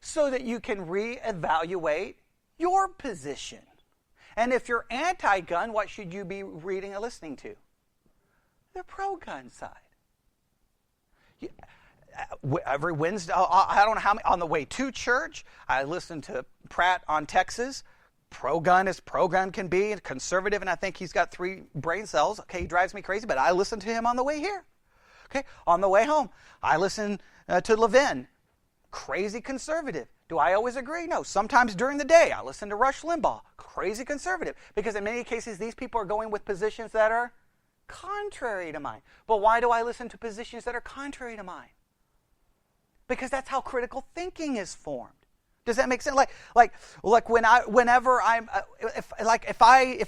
So that you can reevaluate your position. And if you're anti-gun, what should you be reading and listening to? The pro-gun side. Every Wednesday, I don't know how many, on the way to church, I listen to Pratt on Texas. Pro-gun as pro-gun can be, conservative, and I think he's got 3 brain cells. Okay, he drives me crazy, but I listen to him on the way here. Okay, on the way home, I listen to Levin, crazy conservative. Do I always agree? No. Sometimes during the day, I listen to Rush Limbaugh, crazy conservative, because in many cases, these people are going with positions that are contrary to mine. But why do I listen to positions that are contrary to mine? Because that's how critical thinking is formed. Does that make sense? If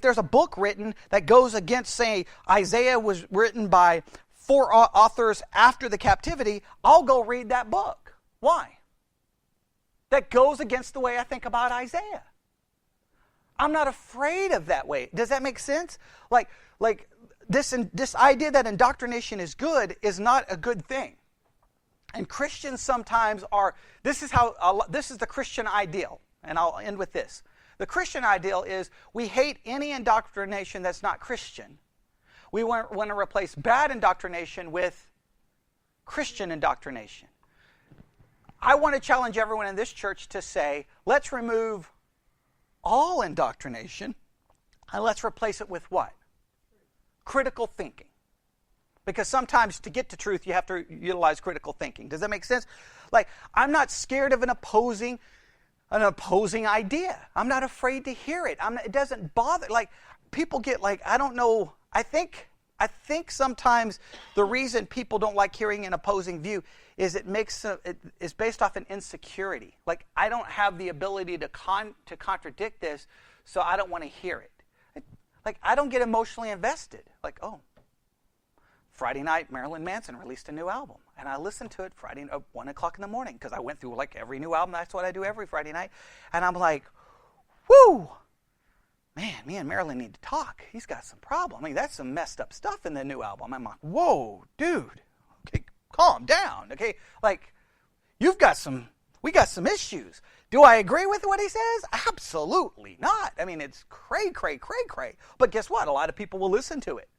there's a book written that goes against, say, Isaiah was written by 4 authors after the captivity, I'll go read that book. Why? That goes against the way I think about Isaiah. I'm not afraid of that way. Does that make sense? This idea that indoctrination is good is not a good thing. And Christians sometimes are, this is the Christian ideal. And I'll end with this. The Christian ideal is we hate any indoctrination that's not Christian. We want to replace bad indoctrination with Christian indoctrination. I want to challenge everyone in this church to say, let's remove all indoctrination and let's replace it with what? Critical thinking. Because sometimes to get to truth, you have to utilize critical thinking. Does that make sense? Like, I'm not scared of an opposing idea. I'm not afraid to hear it. It doesn't bother. Like, people get like, I don't know. I think sometimes the reason people don't like hearing an opposing view is it is based off an insecurity. Like, I don't have the ability to contradict this, so I don't want to hear it. Like, I don't get emotionally invested. Like, oh, Friday night, Marilyn Manson released a new album. And I listened to it Friday at 1 o'clock in the morning because I went through like every new album. That's what I do every Friday night. And I'm like, whoo, man, me and Marilyn need to talk. He's got some problem. I mean, that's some messed up stuff in the new album. I'm like, whoa, dude, okay, calm down, okay? Like, we got some issues. Do I agree with what he says? Absolutely not. I mean, it's cray. But guess what? A lot of people will listen to it.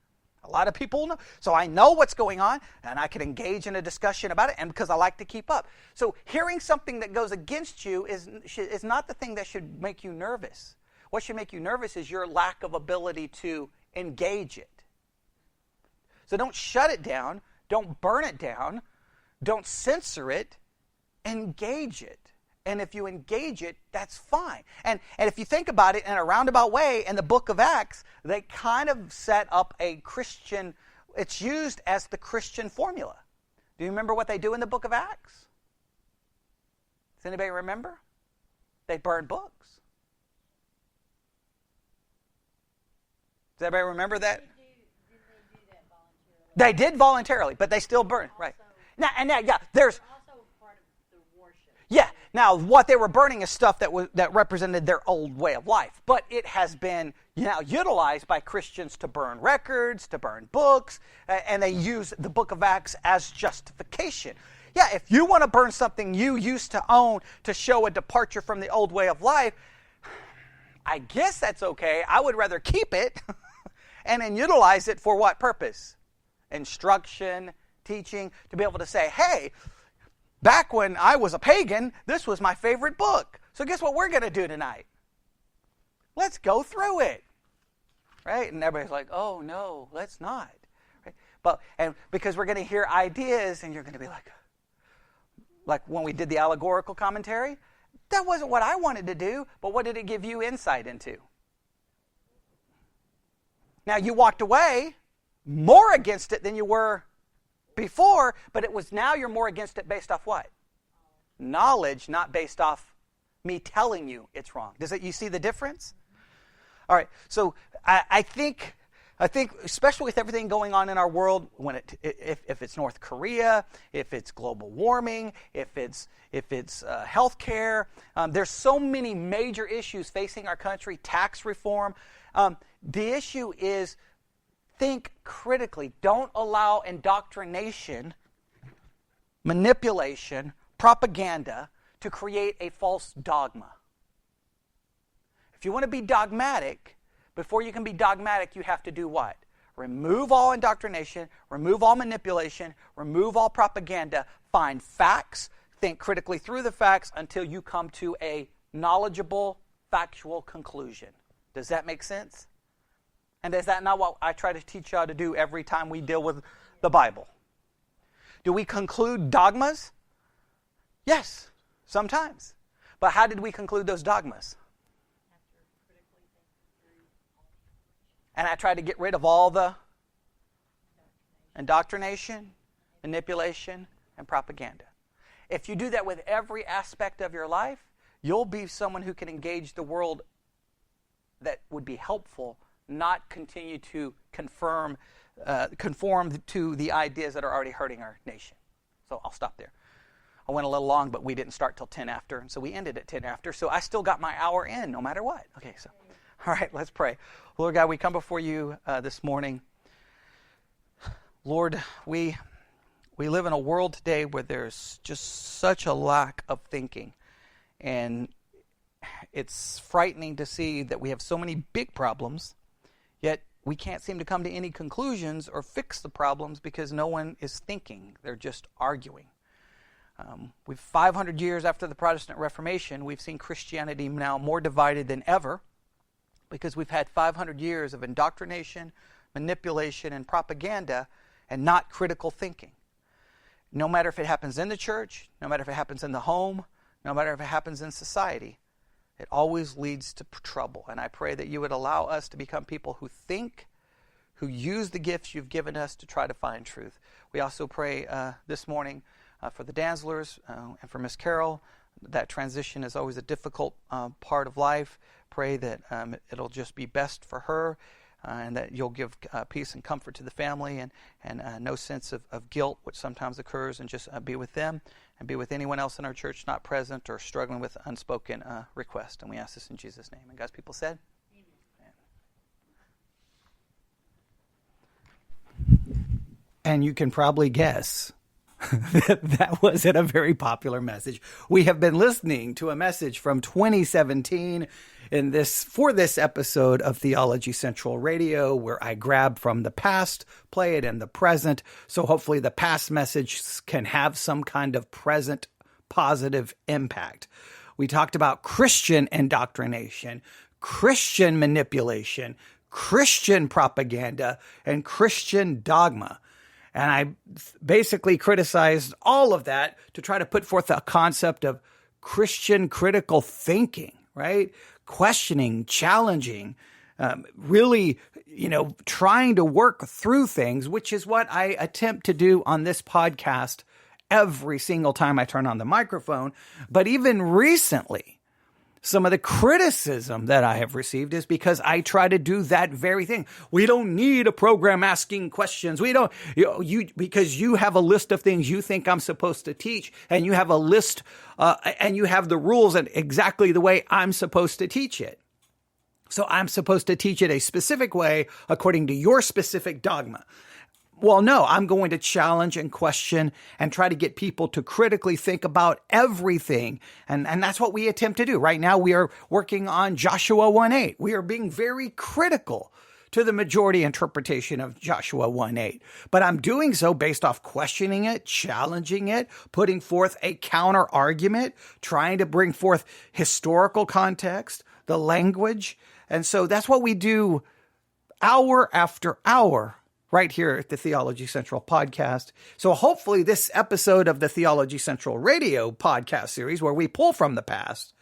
A lot of people know. So I know what's going on, and I can engage in a discussion about it, and because I like to keep up. So hearing something that goes against you is not the thing that should make you nervous. What should make you nervous is your lack of ability to engage it. So don't shut it down. Don't burn it down. Don't censor it. Engage it. And if you engage it, that's fine. And if you think about it in a roundabout way, in the book of Acts, they kind of set up a Christian, it's used as the Christian formula. Do you remember what they do in the book of Acts? Does anybody remember? They burn books. Does everybody remember that? Did they do that voluntarily? They did voluntarily, but they still burn. Right. Now, there's... Also part of the worship. Yeah. Now, what they were burning is stuff that represented their old way of life. But it has been now utilized by Christians to burn records, to burn books, and they use the book of Acts as justification. Yeah, if you want to burn something you used to own to show a departure from the old way of life, I guess that's okay. I would rather keep it and then utilize it for what purpose? Instruction, teaching, to be able to say, hey, back when I was a pagan, this was my favorite book. So guess what we're going to do tonight? Let's go through it. Right? And everybody's like, oh, no, let's not. Right? And because we're going to hear ideas, and you're going to be like when we did the allegorical commentary, that wasn't what I wanted to do, but what did it give you insight into? Now, you walked away more against it than you were before, but it was now you're more against it based off what? Knowledge, not based off me telling you it's wrong. You see the difference? All right, so I think especially with everything going on in our world, if it's North Korea, if it's global warming, if it's healthcare, there's so many major issues facing our country. Tax reform. The issue is, think critically. Don't allow indoctrination, manipulation, propaganda to create a false dogma. If you want to be dogmatic, before you can be dogmatic, you have to do what? Remove all indoctrination, remove all manipulation, remove all propaganda, find facts, think critically through the facts until you come to a knowledgeable, factual conclusion. Does that make sense? And is that not what I try to teach y'all to do every time we deal with the Bible? Do we conclude dogmas? Yes, sometimes. But how did we conclude those dogmas? And I try to get rid of all the indoctrination, manipulation, and propaganda. If you do that with every aspect of your life, you'll be someone who can engage the world that would be helpful, not continue to conform to the ideas that are already hurting our nation. So I'll stop there. I went a little long, but we didn't start till 10 after, and so we ended at 10 after. So I still got my hour in, no matter what. Okay, so all right, let's pray. Lord God, we come before you this morning. Lord, we live in a world today where there's just such a lack of thinking, and it's frightening to see that we have so many big problems, yet we can't seem to come to any conclusions or fix the problems because no one is thinking. They're just arguing. We've 500 years after the Protestant Reformation, we've seen Christianity now more divided than ever because we've had 500 years of indoctrination, manipulation, and propaganda, and not critical thinking. No matter if it happens in the church, no matter if it happens in the home, no matter if it happens in society, it always leads to trouble. And I pray that you would allow us to become people who think, who use the gifts you've given us to try to find truth. We also pray this morning for the Danzlers and for Miss Carol. That transition is always a difficult part of life. Pray that it'll just be best for her and that you'll give peace and comfort to the family and no sense of guilt, which sometimes occurs, and just be with them and be with anyone else in our church not present or struggling with unspoken request. And we ask this in Jesus' name. And God's people said, Amen. And you can probably guess that wasn't a very popular message. We have been listening to a message from 2017 for this episode of Theology Central Radio, where I grab from the past, play it in the present. So hopefully the past message can have some kind of present positive impact. We talked about Christian indoctrination, Christian manipulation, Christian propaganda, and Christian dogma. And I basically criticized all of that to try to put forth a concept of Christian critical thinking, right? Questioning, challenging, really, trying to work through things, which is what I attempt to do on this podcast every single time I turn on the microphone. But even recently, some of the criticism that I have received is because I try to do that very thing. We don't need a program asking questions. We don't, because you have a list of things you think I'm supposed to teach, and you have a list, and you have the rules and exactly the way I'm supposed to teach it. So I'm supposed to teach it a specific way according to your specific dogma. Well, no, I'm going to challenge and question and try to get people to critically think about everything. And that's what we attempt to do. Right now, we are working on Joshua 1:8. We are being very critical to the majority interpretation of Joshua 1:8. But I'm doing so based off questioning it, challenging it, putting forth a counter argument, trying to bring forth historical context, the language. And so that's what we do hour after hour right here at the Theology Central podcast. So hopefully this episode of the Theology Central Radio podcast series, where we pull from the past,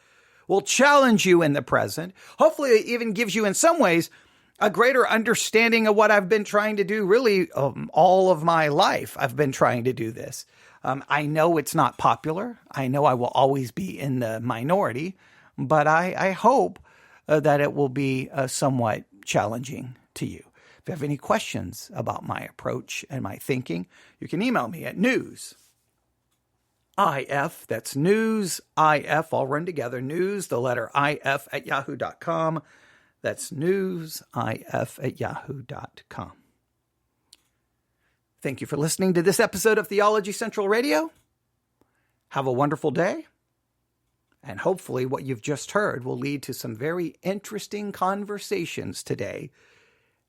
will challenge you in the present. Hopefully it even gives you in some ways a greater understanding of what I've been trying to do really all of my life. I've been trying to do this. I know it's not popular. I know I will always be in the minority, but I hope that it will be somewhat challenging to you. If you have any questions about my approach and my thinking, you can email me at newsif, that's newsif, all run together, news, the letter if, at yahoo.com. That's newsif at yahoo.com. Thank you for listening to this episode of Theology Central Radio. Have a wonderful day. And hopefully what you've just heard will lead to some very interesting conversations today.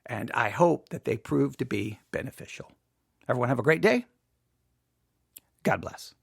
And I hope that they prove to be beneficial. Everyone have a great day. God bless.